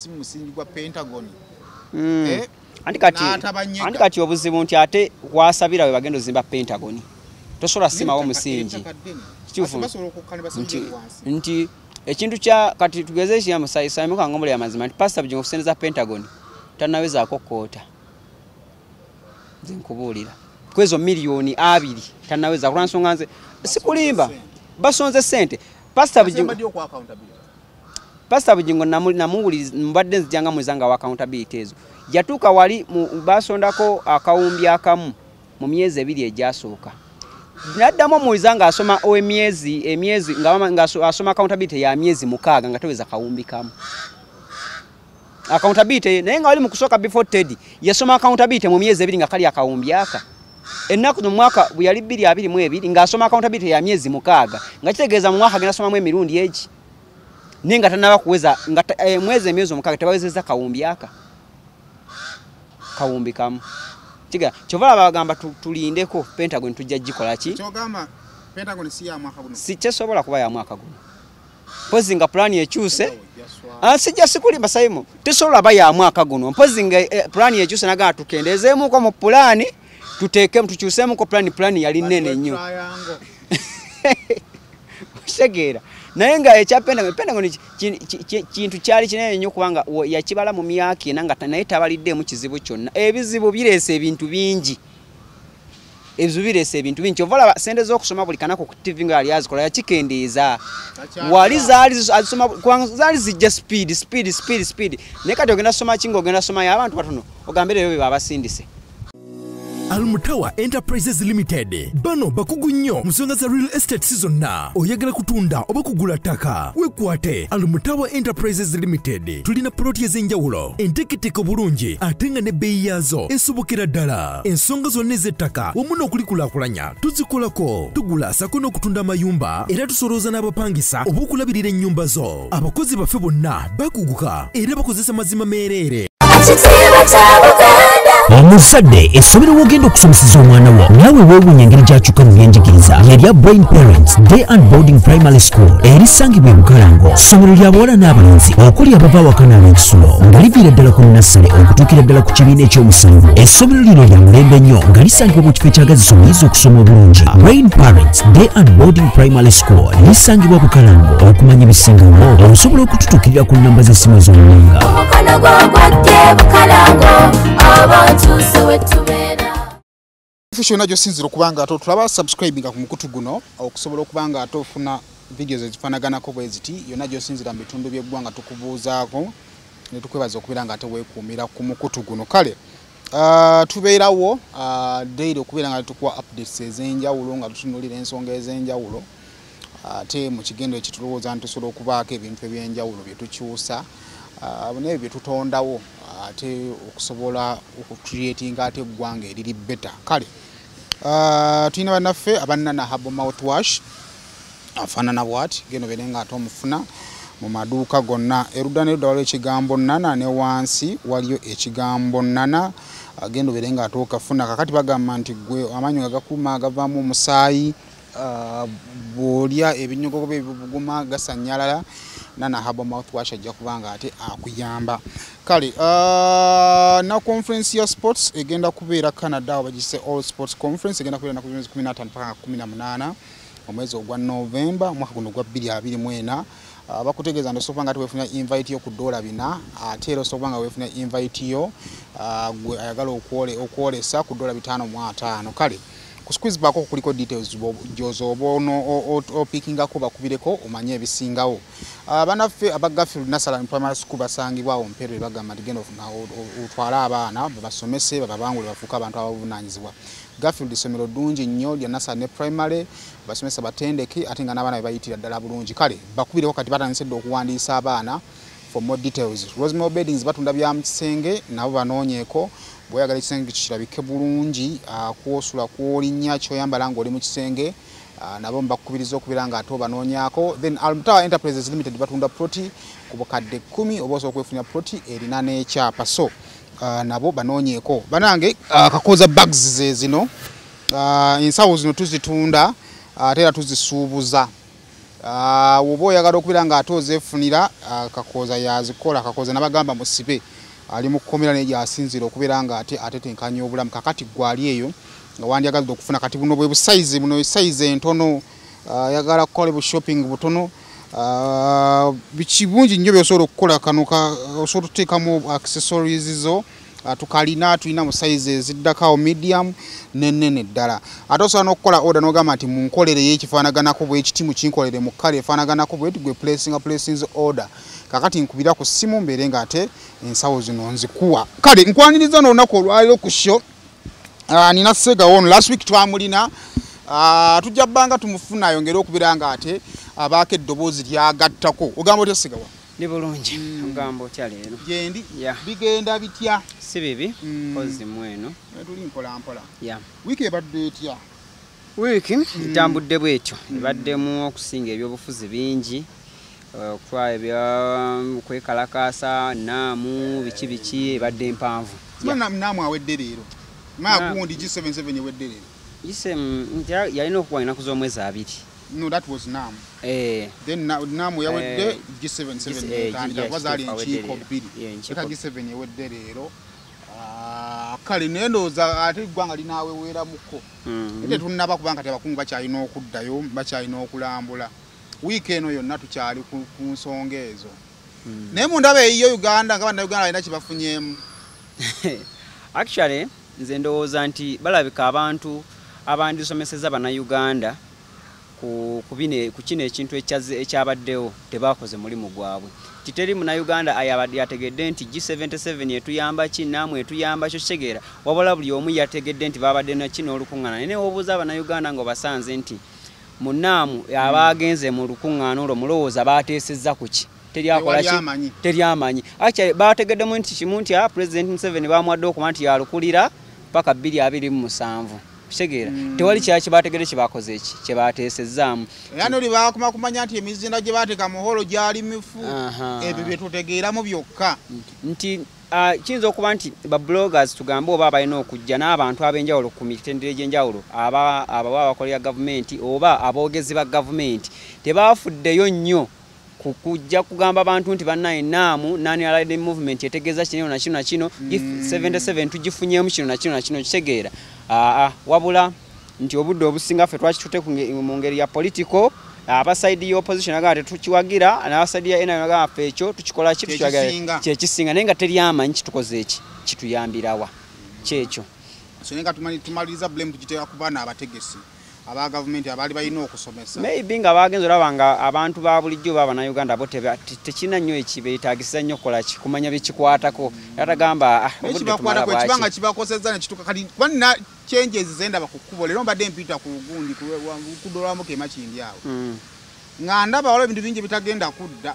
musingi gwa Pentagon. Andi kati obuzibu nti ate wasabira we bagendo zimba Pentagon. Tosola simawo musingi. Nti ekintu kya kati tugezesha ya musayisa muka ngomole ya mazima nti pastor bijingo kuseneza Pentagon tanaweza akokota. Zinkubulira. Kwezo milioni 2 tanaweza kulansonga nze sikulimba basonze sente pastor bijingo Pastor Bujingo namuli mbadde nzijanga muzanga wa accountability ezo. Yatuka wali basondako akawumbi akamu mu myezi 2 ejasooka. Naddamo muzanga asoma emyezi nga asoma accountability ya myezi 6 nga teweza kawumbi kamu. Accountability naye nga wali mu kusoka before Ted yasoma accountability mu myezi 2 nga kali akawumbi aka. Ennaku mu mwaka buyali 2022 nga asoma accountability ya myezi 6 nga kitegeeza mu mwaka gena soma mu emirundi eji. Ninga tanaba kuweza mwezi emyezo mukaka tebawezeza kawumbi aka kawumbi kamu tiga chovala bagamba tulindeko Pentagon tujja jikola ki chogama Pentagon si ya mwaka guno si chesobola kuba ya mwaka guno pozi nga plan yechuse sijja sikulimba sayimo tesobola ba ya mwaka guno pozi nga plan yechuse naga tukendezemu ko mu plan tutekemu tuchusemu ko plan yali nene nnyo segera nayenga Pentagon kintu kyali kinene nnyo kubanga yakibala mu myaka nanga naye tabalidde mu kizibu kyonna ebizibu birese ebintu bingi ovala sente z'okusoma buli kanako ku TV nga ali azikola yakikendeeza wali azisoma zali zijja speed naye kati ogenda soma kingo ogenda soma y'abantu batono ogambire ebyo babasindise Almutawa Enterprises Limited bano bakugu nnyo musonga za real estate season na oyagala kutunda oba kugula ttaka wekwate Almutawa Enterprises Limited tulina ploti ez'enjawulo enteketeko bulungi ate nga ne bbeeyi yaazo esobokera ddala ensonga zonna ez'ettaka wamu n'okulikulaakulanya tuzikolako tugula sako n'okutunda amayumba era tusolooza n'abapangisa oba okulabirira ennyumba zo abakozi baffe bonna bakuguka era bakozesa mazima meereere Omuzadde essomero wogenda okusomeseza omwana wo naawe weewuunya engeri gy'akyuka mu byenjigiriza lyerya Brain Parents Day and Boarding Primary School erisangibwa e Bukalango ssomero lya bawala n'abalenzi okuli abava awaka n'ab'ekisulo nga liviira ddala ku nassale okutuukira ddala ku kibiina ekyomusanvu essomero lino lya mulembe nnyo nga lisangibwa mu kifo ekyagaziza omuyizi okusoma obulungi Brain Parents Day and Boarding Primary School lisangibwa Bukalango okumanya ebisingawo osobola okututuukirira ku nnamba z'essimu z'omuwanga Fisho najo sinziro kubanga ato tulaba subscribing ku mukutu guno okusobola okubanga atofuna videos ezifanagana ko bweziti yona jo sinzira mitundu by'eggwanga tukubuuzaako ne tukwebaza okubiranga ate weekuumira ku mukutu guno kale tubeerawo daily okubiranga tukwa updates ez'enjawulo nga tutunulira ensonga ez'enjawulo ate mu kigendo ekitulowooza ntusobola okubaako ebintu eby'enjawulo bye tukyusa n'ebyo bye tutondawo ate okusobola okucreatinga ate eggwanga eriri better kale tulina bannaffe abannana Herbal Mouthwash afaanana bw'ati geno berenga ate omufuna mu maduuka gonna erudda nerudda waliwo ekigambo nana ne wansi waliyo ekigambo nana gendo berenga ate okafuna kakati bagamba nti gwe amanyi nga gakuluma agavaamu omusaayi bw'olya ebinyogogo bye bibuguma gasanyalala nana Herbal Mouthwash ajja kubanga ate akuyamba kale na conference ya sports egenda kubeera Canada bagise All Sports Conference egenda kubeera na 15 mpaka 18 omwezi ogwa November mwaka guno gwa 2024 bakutegeeza ndo sopanga ate wefunya invite yo ku $4 ate ero sopanga wefunya invite yo gwe ayagala okwolesa ku $5 kale ku squeeze bako kuliko details jozo bono o picking ako bakubireko omanye ebisingawo banaffe abagafield Nasala Primary School basangibwa ompero bagamba digendo utwala abaana basomese babangule bafuka abantu abavunanyizibwa Gafield isomero dungi nnyo lya Nasala ne Primary basomesa batendeke ate nga n'abaana bayitira ddala bulungi kale bakubireko kati batandise okuwandiisa abaana for more details Rosemary Beddings batunda bya mukisenge nabo banoonyeko boyagala ekisenge kirabike bulungi kuosula kuolinnya kyoyambala ng'oli mu kisenge nabo mbakubiriza okubiranga ate banoonyako then Almutawa Enterprises Limited batunda ploti ku bukadde 10 oba osobola okwefunya ploti erina n'ekyapa so nabo banoonyeko banange kakoza bags zino ensawo zino tuzitunda ate era tuzisuubuza Oba oyagala okubeera ng'ate ozeefunira Kakooza yazikola. Kakooza nabagamba musibe ali mu kkomera naye gyasinzira okubeera ng'ate atetenkanya obulamu. Kakati gwali eyo nga wandyagadde okufuna kati buno bwe busayizi buno sayizi entono yagala kukola bu shopping butono bikibungi nnyo byosobola okukola kano osobola okuteekamu accessories zo tukalina tulina mu size eziddako medium n'ennene ddala. Ate osobola n'okukola order n'ogamba nti mu nkolere y'ekifaanaganako bw'ekiti mu kinkolere mu kkale efaanaganako bw'eti gwe placing order. Kakati nkubira ku ssimu mbeere ng'ate ensawo zino nzikuwa. Kale nkwaniriza n'olunaku olwaliro ku show. Nina Sega ono last week twamulina tujja bbanga tumufuna ayongera okubeera ng'ate abaako eddoboozi lyagattako. Ogamba otya Sega wa? Ndi bulungi. Ogamba otya leero? Gyendi bigenda bitya? Si bibi kozi mweno. Tuli mpola mpola. Wiiki ebadde etya? Wiiki itambudde bwetyo. Ebaddemu okusinga ebyobufuzi bingi. Okutwala kwekalakaasa naamu biki ebadde mpanvu. Naamu awedde leero. Maa gundi G77 ewedde leero. Yalina okuba ennaku z'omwezi 2. No, that was Nam. Then Nam yawedde G77 kandi abazali enkiiko bbiri. G7 yawedde leero. Kale nendooza ate eggwanga linaaweweeramuko. Ate tunnaba kubanga kati abakungu bakyalina okuddayo bakyalina okulambula. Wiiki eno yonna tukyali ku nsonga ezo. Naye mu ndaba eyiyo Uganda nga bannayuganda balina kye bafunyeemu. Actually nze ndowooza nti balabika abantu abandisomeseza bannayuganda ku kino ekintu ekyabaddewo tebakoze mulimu gwabwe. Kiteri munnayuganda ayabadde yategedde nti G77 etuyamba ki naamwe etuyamba kyo kitegeera wabula buli omu yategedde nti babadde na kino olukuŋŋaana. Naye obuuza abannayuganda nga basanze nti munnaamu abagenze mu lukuŋŋaana olwo mulowooza baateesezza ku ki teryamanyi. Actually bategeddemu nti kimu nti President Museveni bamuwadde okuba nti yalukulira paka 2027. Kitegeera tewali kyaki bategedde kibakoze eki kyebateesezaamu. Era noli bakuma kumanya nti emizinda gye baateeka muholo gyali mifu. Ebyo bye tutegeeramu byokka. Nti kiyinza okuba nti bloggers tugambe oba balina okujja n'abantu ab'enjawulo ku mitendera egy'enjawulo aba abakolera gavumenti oba aboogezi ba gavumenti tebaafuddeyo nnyo kujja kugamba abantu nti bannaye naamu nani allied movement etegeeza kino na kino na kino 77 tugifunyeemu kino na kino na kino kitegeera wabula nti obudde obusinga ffe twakitute mu ngeri ya political abasaidi y'opposition agamba tetukiwagira n'abasaidi ya NRM agamba ffe ekyo tukikola ki tukiwagira kyekisinga naye nga teryamanyi kitukoze eki kituyambirawa kyekyo. So nenga tumaliriza blame tukiteeka ku baana abategesi aba government abali balina okusomesa. Maybe nga bagenze olaba nga abantu ba bulijjo baba na Uganda bote tekina nnyo ekibeetagisa nnyo kola kumanya bikikwatako. Yatagamba obudde tumala bwaki. Kibanga kibakosezza ne kituka kali kwanina changes zenda bakukubo lero mbadde mpita ku gundi kudolamu ke makindi awo. Nga ndaba wala ebintu bingi bitagenda kudda.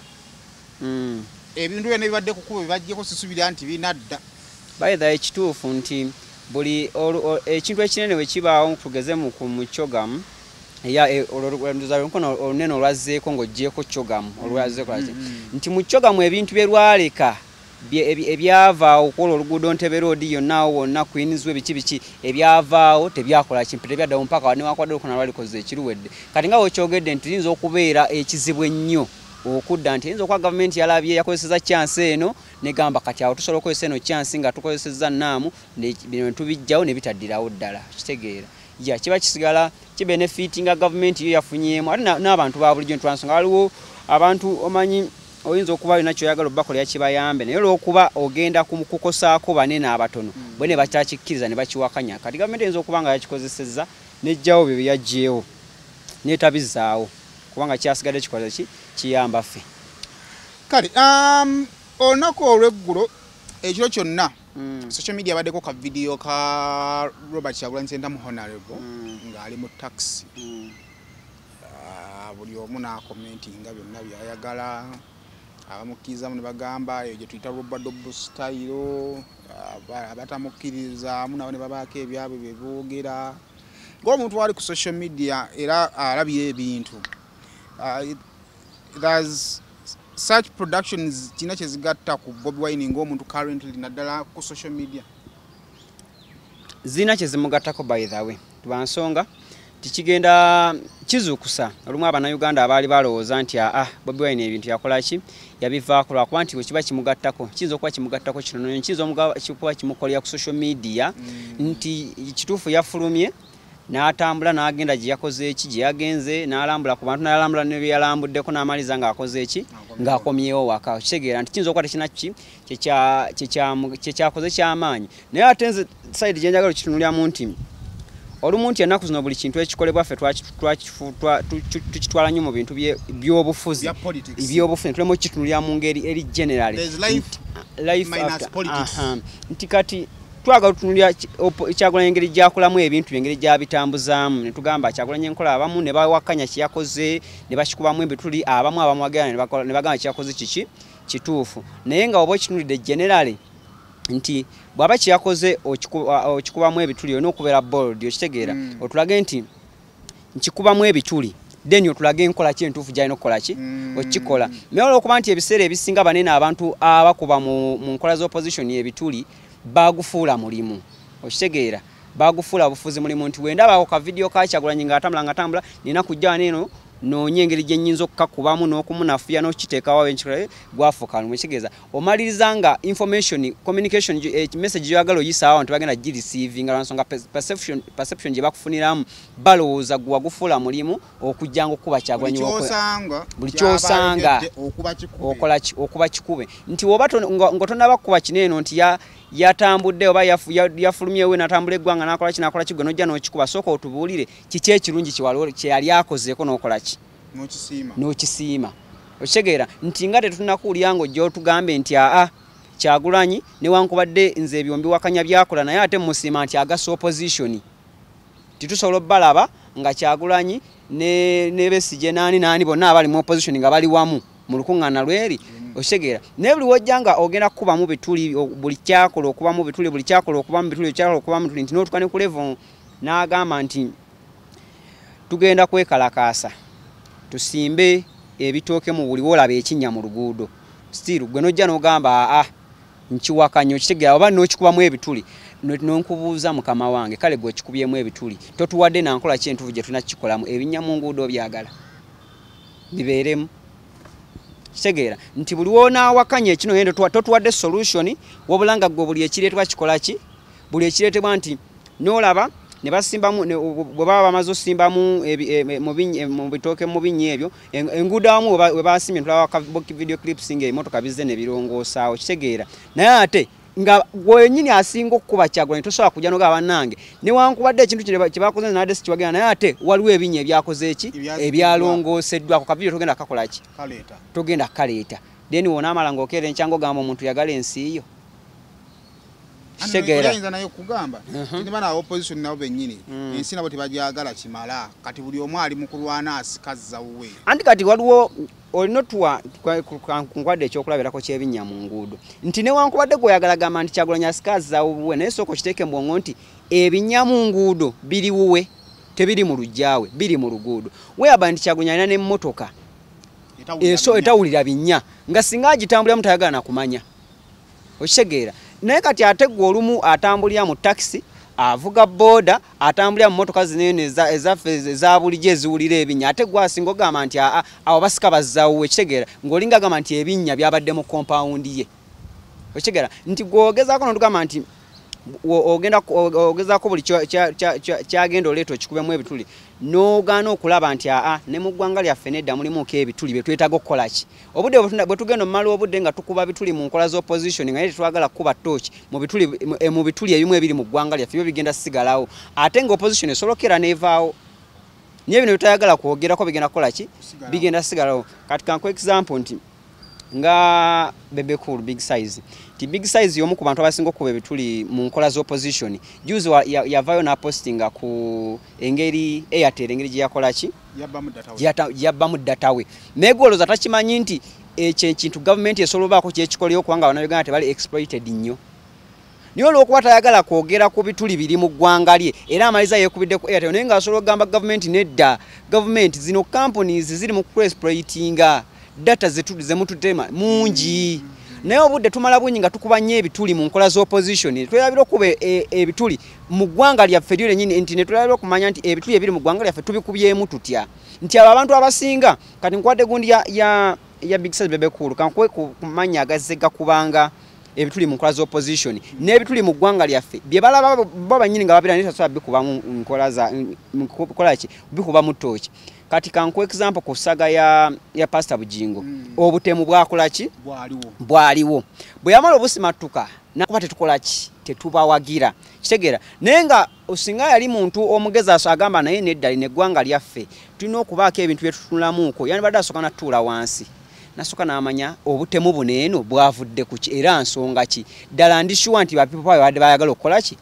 Ebintu byonna bibadde kukubo bibajjeko sisubira nti binadda. By the ekituufu nti buli ekintu ekinene we kibaawo tugeze mu Kyogamu olwenduzalo nkono olunene olwazzeeko ng'oggyeko Kyogamu olwazzeeko nti mu Kyogamu ebintu bye lwaleka ebyavaawo okukola oluguudo Ntebe Road yonna wonna Queensway biki ebyavaawo tebyakola kimpe tebyaddawo mpaka newakwadde okuna lwalikoze ekiruwedde kati nga wekyogedde nti liyinza okubeera ekizibu ennyo okudda nti yinza okuba gavumenti yalabye yakozeseza chance eno negamba kati awo tusobola okukozesa eno chance nga tukozeseza naamu bino tubijjawo ne bitaddirawo ddala kitegeera kiba kisigala kibenefitinga gavumenti yo yafunyeemu ate n'abantu ba bulijjo ntwansonga waliwo abantu omanyi oyinza okuba olina kyoyagala obbakolera kibayambe naye olw'okuba ogenda kukosaako banene abatono bwe ne bakyakikkiriza ne bakiwakanya kati gavumenti eyinza okuba nga yakikozesezza n'ejjawo bye byagyewo n'etabizaawo kubanga kyasigadde kikola ki kiyamba ffe kale olunaku olw'eggulo ekiro kyonna social media abaddeko ka video ka Robert Kyagulanyi Ssentamu Honorable ng'ali mu taxi buli omu n'akomentinga byonna byayagala abamukkirizamu ne bagamba eyo gye tuyita robadobu style abatamukkirizamu nabo ne babaako ebyabwe bye boogera ng'omuntu wali ku social media era alabye ebintu there's such productions kina kyezigatta ku Bobi Wine ng'omuntu currently naddala ku social media zina kyezimugattako by the way tubansonga tikigenda kizukusa olumu Abannayuganda abaali balowooza nti Bobi Wine ebintu yakola ki yabivaako lwakuba nti kiba kimugattako kiyinza okuba kimugattako kitono kiyinza okuba kimukolera ku social media nti kituufu yafulumye n'atambula n'agenda gye yakoze eki gye yagenze n'alambula ku bantu n'alambula ne bye yalambuddeko n'amaliza ng'akoze eki ng'akomyewo waka kitegeera nti kiyinza okuba tekina ki kyekyakoze ky'amaanyi naye ate nze sayidi gye njagala okitunulyamu nti olumu nti ennaku zino buli kintu ekikolebwa ffe tukitwala nnyo mu bintu by'obufuzi ebyobufuzi tulemu kitunulira mu ngeri eri general life after nti kati twagala tutunulira Kyagulanyi engeri gyakolamu ebintu engeri gyabitambuzaamu ne tugamba Kyagulanyi enkola abamu ne bawakanya kiyakoze ne bakikubamu ebituli abamu abamwagala ne bagamba kiyakoze kiki kituufu naye nga oba okitunulidde general nti bwaba kiyakoze okikubamu ebituli n'okubeera bold okitegeera otulage nti nkikubamu ebituli then otulage enkola ki entuufu gy'alina okukola ki okikola naye olw'okuba nti ebiseera ebisinga banene abantu abakuba mu nkola z'opposition ebituli bagufuula mulimu okitegeera bagufuula bufuzi mulimu nti wendabako ka video ka Kyagulanyi ng'atambula nina kujja neeno noonye engeri gye nnyinza okukakubamu n'okumunafuya n'okiteekawo enkikola gwafuuka lumu ekitegeeza omaliriza nga information communication message gyoyagala oyisaawo abantu bagenda gireceiving lwansonga perception gye bakufuniramu balowooza gwe wagufuula mulimu okujjanga okuba Kyagulanyi buli kyosanga okola okuba kikube nti woba ng'otonnaba kukuba kineeno nti yatambudde oba yafulumyewo n'atambula eggwanga n'akola ki gwe n'ojja n'okikuba sooka otubuulire kiki ekirungi kye yali akozeeko n'okola ki n'okisiima okitegeera nti nga tetunakuwulira ng'ojja otugambe nti Kyagulanyi newankubadde nze ebyo mbiwakanya byakola naye ate musiima nti agasa opposition titusobola obbalaba nga Kyagulanyi ne Besigye naani bonna abali mu opposition nga bali wamu mu lukuŋŋaana lweri okitegeera naye buli wojja nga ogenda kukubamu bituli buli kyakola okubamu bituli buli kyakola okubamu bituli kyakola okubamu bituli nti n'otukane ku level n'agamba nti tugenda kwekalakaasa tusimbe ebitooke mu buli wolaba ekinnya mu luguudo still gwe n'ojja n'ogamba nkiwakanya okitegeera oba n'okikubamu ebituli n'onkubuuza mukama wange kale gwe okikubyemu ebituli totuwadde nankola ki entuufu gye tulina kukikolamu ebinnya mu nguudo byagala bibeeremu kitegeera nti buli wonaawakanya ekino yendo totuwadde solution wabula nga gwe buli ekireetebwa kikola ki buli ekireetebwa nti n'olaba ne basimbamu bwe baba bamaze osimbamu mu bitooke mu binnya ebyo enguudo awamu we basimbye ntulaba video clips ng'ebimotoka bizze ne birongoosaawo kitegeera naye ate nga gwenyini asinga okukuba Kyagulanyi tosobola kujja n'ogaba bannange newankubadde ekintu kye bakoze nadde sikiwagenda naye ate waliwo ebinnya ebyakoze eki ebyalongooseddwako ka video togenda kakola ki togenda kaleeta then wonaamala ng'okeera enkyango ogamba omuntu yagala ensi yo kitegeera naye kugamba tibana opposition nabo bennyini ensi nabo tebagyagala kimala kati buli omu ali mu kulwana asikaza wuwe anti kati waliwo olina otuwa nkwadde ekyokulabirako ky'ebinnya mu nguudo nti newankubadde gweoyagala gamba nti Kyagulanyi asikaza wuwe naye sooka okiteeke mu bwongo nti ebinnya mu nguudo biri wuwe tebiri mu lujjaawe biri mu luguudo weeyaba nti Kyagulanyi alina n'emmotoka etawulira binnya nga singa agitambuliramu tayagala nakumanya okitegeera naye kati ate gwe olumu atambulira mu taxi avuga boda atambulira mu motoka zinene ezaffe eza bulijjo eziwulira ebinnya ate gwe asinga ogamba nti abo basika bazzaawo ekitegeera ng'olinga agamba nti ebinnya byabadde mu compound ye okitegeera nti gwe ogezaako n'otugamba nti ogezaako buli kyagenda oleeta okikubemu ebituli n'ogaana okulaba nti ne mu ggwanga lyaffe nedda mulimuko ebituli bye twetaaga okukola ki obudde bwe tugenda omumala obudde nga tukuba bituli mu nkola z'opposition nga naye tetwagala kukuba tooki mu bituli ebimu ebiri mu ggwanga lyaffe byo bigenda sigalawo ate nga opposition esolokera n'evaawo naye bino bitayagala kwogerako bigenda kukola ki bigenda sigalawo kati kanku example nti nga Bebe Cool Big Size ti Big Size y'omu ku bantu abasinga okuba ebituli mu nkola z'opposition juzi yavaayo n'apostinga ku engeri Airtel engeri gye yakola ki yabbamu data we naye gwolooza takimanyi nti ekyo ekintu gavumenti esobola obaako kyekikoleyo kubanga Abannayuganda tebali exploited nnyo niyo olw'okuba tayagala kwogera ku bituli biri mu ggwanga lye era amaliza yeekubidde ku Airtel naye ng'asobola okugamba gavumenti nedda gavumenti zino companies ziri mu kuexploitinga data zetudde zemututema mungi naye obudde tumala bungi nga tukuba nnyo ebituli mu nkola z'opposition twelabira okuba ebituli mu ggwanga lyaffe lyo lennyini nti ne twelabira okumanya nti ebituli ebiri mu ggwanga lyaffe tubikubyemu tutya nti abo abantu abasinga kati nkwadde gundi ya Big Size Bebe Cool kankuwe ku manya agazze gakubanga ebituli mu nkola z'opposition n'ebituli mu ggwanga lyaffe bye balaba bo bannyini nga babira nitasobola bikuba mu nkola za nkola ki bikuba mu ttooki kati kankuwe example ku saga ya Pastor Bujingo obutemu bwakola ki bwaliwo bwe yamala obusimatuka nakuba tetukola ki tetubawagira kitegeera naye nga osinga yali muntu omugezi agamba naye neddali neggwanga lyaffe tulina okubaako ebintu bye tutunulamuuko yani badde asooka natuula wansi nasooka n'amanya obutemu buno eno bwavudde ku ki era nsonga ki ddala ndishuwa nti bapipo pawa badde bayagala okukola ki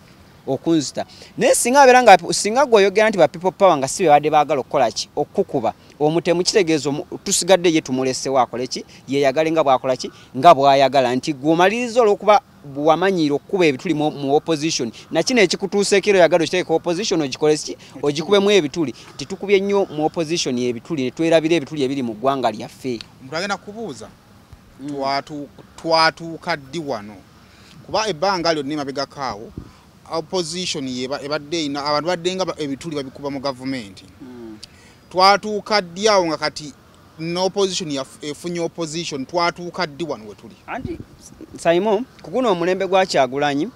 okunzita naye singa abeera nga singa gweoyogera nti bapipo pawa nga si be badde baagala okukola ki okukuba omutemu kitegeeza tusigadde ye tumulesewo akole ki yeyagale nga bwakola ki nga bwayagala nti gwomaliriza olw'okuba bwamanyiira okukuba ebituli mu opposition nakino ekikutuuseeko era oyagala okiteeka opposition ogikole ki ogikubemu ebituli titukubye nnyo mu opposition ebituli ne twerabira ebituli ebiri mu ggwanga lyaffe omuntu agenda kubuuza twatuuka ddi wano kuba ebbanga lyonna emabegakaawo opposition ebadde ina abantu baddenga ebituli babikuba mu gavumenti twatuuka ddi awo nga kati n'opposition efunye opposition twatuuka ddi wano we tuli anti Simon kuguno omulembe gwa Kyagulanyi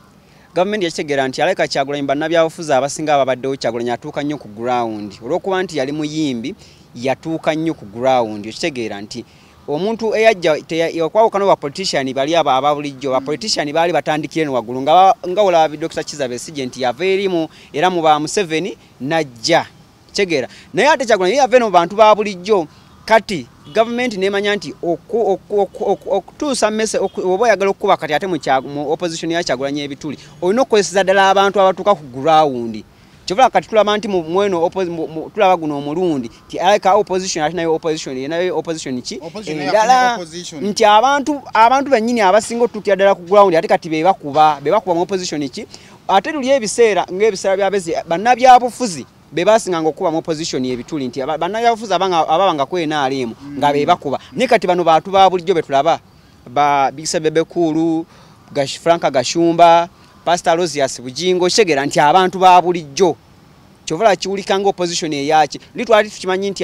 gavumenti yakitegeera nti aleka Kyagulanyi bannabyabufuzi abasinga ababaddewo Kyagulanyi atuuka nnyo ku ground olw'okuba nti yali muyimbi yatuuka nnyo ku ground okitegeera nti omuntu eyajja okwawukana ba politician bali aba bulijjo ba politician bali batandikire waggulu nga olaba Dr. Kizza Besigye nti yava erimu era mu ba Museveni najja kitegeera naye ate Kyagulanyi yava mu bantu ba bulijjo kati government nemanya nti okutuusa mese oba oyagala okukuba kati ate mu opposition ya Kyagulanyi ebituli olina okukozesa ddala abantu abatuuka ku ground kyovula kati tulaba nti mweno tulaba guno omulundi ti aleka opposition ate nayo opposition yenayo opposition ki endala nti abantu bennyini abasinga otuukira ddala ku ground ate kati bebakuba mu opposition ki ate tuli ebiseera ng'ebiseera byabezi bannabyabufuzi bebasinga okuba mu opposition ebituli nti bannabyabufuzi ababanga kwenaalemu nga bebakuba ne kati bano bantu ba bulijjo betulaba ba Big Size Bebe Cool Franka Gashumba Pastor Rosias Bujingo kitegeera nti abantu ba bulijjo kyovula kiwulikanga opposition eyaki litwali tukimanyi nti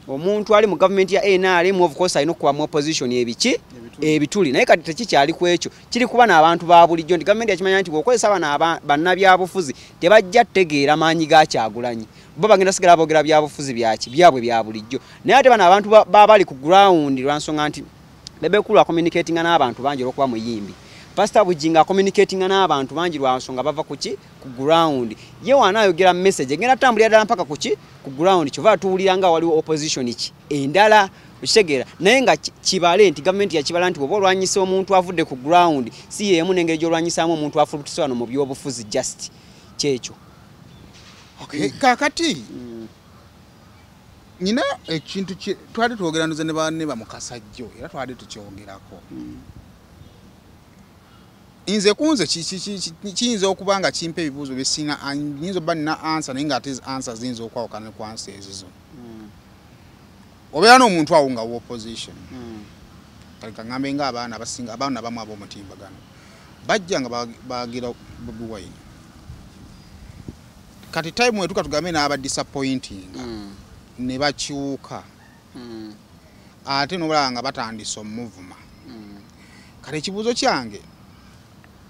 omuntu ali mu government ya NRM of course alina okuba mu opposition ebiki ebituli naye kati tekikyali ku ekyo kiri kuba n'abantu ba bulijjo nti government yakimanya nti bw'okozesa bana bannabyabufuzi tebajja tegeera maanyi ga Kyagulanyi bo bagenda sigala boogera byabufuzi byabwe bya bulijjo naye ate bano abantu bali ku ground lwansonga nti Bebe Cool communicatinga n'abantu bangi olw'okuba muyimbi Pastor Bujinga communicatinga n'abantu bangi lwansonga bava kuki ku ground ye wanayogera message egenda tambulira ddala mpaka kuki ku ground kyova tuwuliranga waliwo opposition ki endala okitegeera naye nga kibale nti gavumenti yakibala nti bwoba olwanyisa omuntu avudde ku ground si yeemu n'engeri gy'olwanyisaamu omuntu afulutisa wano mu byobufuzi just kyekyo kakati nina ekintu twali twogeranduze ne banne bamukasajjo era twali tukyogerako inze kunze kiyinza okuba nga kimpa ebibuuzo byesina nyinza obba nina answer naye nga ate answer ziyinza okwawukana ku answer ezizo obeera n'omuntu awo nga wa opposition kale kaŋŋambe nga abaana bamu ab'omutimbagano bajja nga bagira Bobi Wine kati time wetuka tugambe n'aba disappointing ne bakyuka ate n'obulaba nga batandisa omuvuma kale ekibuuzo kyange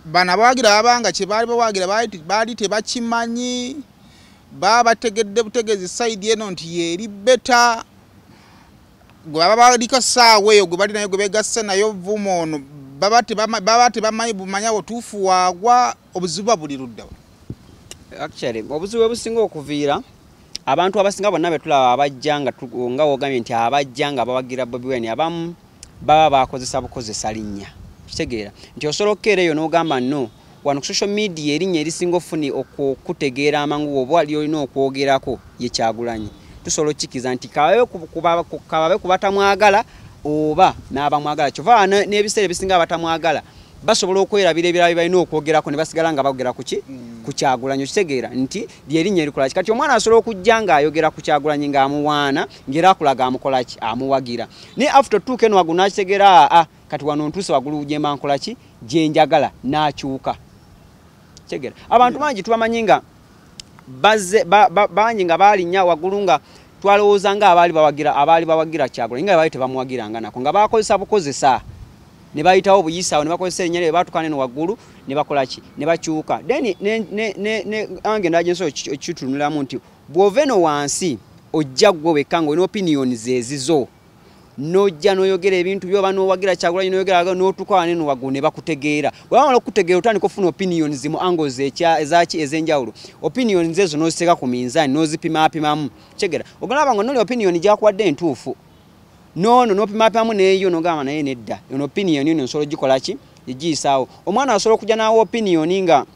bana bawagira abanga kye baali bawagira baali tebakimanyi babategedde butegezi side eno nti yeri beta gwe baba baliko saawa eyo gwe bali nayo gwe begasse nayo vuma ono baba tebamanyi bumanya butuufu waagwa obuzibu buli luddawa actually obuzibu businga okuviira abantu abasinga bonna betulaba abajja nga wogambye nti abajja nga bawagira Bobi Wine abamu baba bakozesa bukozesa linnya kitegeera nti osobola okukeera eyo n'ogamba no wano ku social media erinnya erisinga ofuni okutegeera amangu oba wali olina okwogerako ye Kyagulanyi tusobola okkikiza nti kababe kubatamwagala oba n'abamwagala kyova n'ebiseera ebisinga abatamwagala basobola okwerabira ebirala balina okwogerako ne basigala nga bagera ku Kyagulanyi okitegeera nti lyerinnya erikola kati omwana asobola okujja ng'ayogera ku Kyagulanyi ng'amuwaana ng'era akulaga amukola ki amuwagira naye after tuuka eno wagu n'akitegeera kati wano ntuse wagulu jemba nkola ki jenjagala nakyuka kigera abantu bangi tubamanyi nga bazze bangi nga balinnya wagulu nga twalowooza nga abaali bawagira Kyagulanyi nga baali tebamuwagiranga nako nga bakozesa bukozesa ne bayitawo obuyisaawo ne bakozesa erinnya lye baatukana eno waggulu ne bakola ki ne bakyuka then ange ndagenso ekitunulamu nti bw'ova eno wansi ojja gwe wekka nga olina opinions ezizo n'ojja n'oyogera ebintu byoba n'owagira Kyagulanyi n'oyogera n'otuuka wano eno waggulu ne bakutegeera bwe bamala okukutegeera otandika ofuna opinions mu angles ezaki ez'enjawulo opinions ezo n'oziteeka ku minzaani n'ozipimaapimamu kigera ogamba nga noli opinion gyakuwadde entuufu n'opimaapimamu neeyo n'ogamba naye nedda eno opinion eno nsobola gikola ki egiyisaawo omwana asobola okujja n'awa opinion nga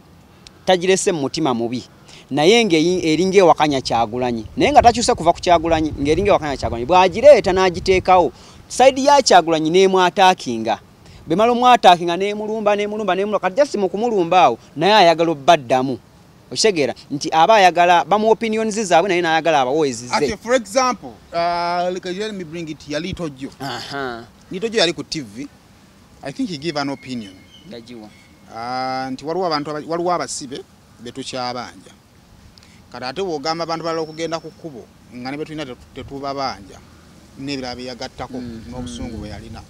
tagirese mu mutima mubi naye ng'eringa ewakanya Kyagulanyi naye nga takyuse kuva ku Kyagulanyi ng'eringa ewakanya Kyagulanyi bw'agireeta n'agiteekawo sayidi ya Kyagulanyi n'emwataakinga bwe mala omwataakinga n'emulumba kati jasi mu kumulumba awo naye ayagala obbaddamu okitegeera nti aba ayagala bamu opinions zaabwe naye n'ayagala abawoezize. For example, let me bring it here, Little Joe. Little Joe yali ku TV. I think he gave an opinion. Yajiwa. Nti waliwo abasibe betukyabanja. Kati ate bw'ogamba abantu balala okugenda ku kkubo nga ne betulina tetubabanja n'ebirala byeyagattako n'obusungu bwe yalina.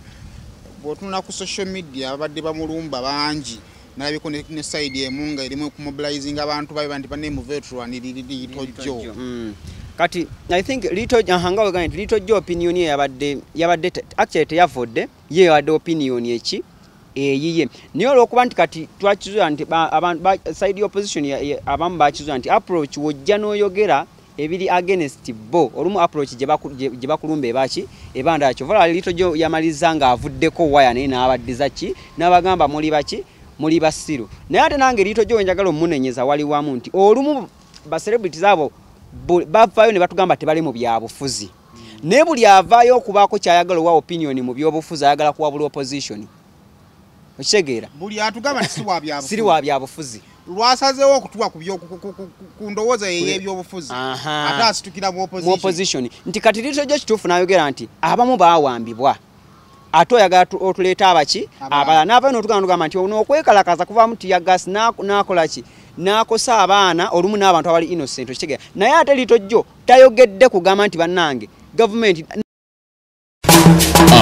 Bw'otunula ku social media babadde bamulumba bangi nalabiko ne side emu nga erimu kumobilizing abantu babe banti banemuvetulwanirira Little Joe. Kati I think Little Joe opinion ye yabadde actually teyavudde ye yabadde opinion eki eyiye niyo olwokuba nti kati twakizuula nti side opposition abamu bakizuula nti approach wojja n'oyogera ebiri against bo olumu approach gye bakulumba ebaki ebandakyo vala Little Joe yamaliza nga avuddeko waya naye n'abaddiza ki n'abagamba muli baki muli basiru naye ate nange Little Joe njagala omunenyeza wali wamu nti olumu ba celebrities abo bavaayo ne batugamba tebali mu byabufuzi naye buli avaayo okubaako kyayagala owa opinion mu byobufuzi ayagala kuwabula opposition okitegeera buli atugamba siri wa byabufuzi lwasazeewo okutuwa ku ndowooza ey'ebyobufuzi ate asitukira mu opposition nti kati Little Joe kituufu n'ayogera nti abamu baawambibwa ate oyagala otuleeta abaki abalala n'avaayo n'otugamba nti onokwekalakaza kuvaamu tiyagasi n'akola ki n'akosa abaana olumu n'abantu abali innocent okitegeera naye ate Little Joe tayogedde kugamba nti bannange gavumenti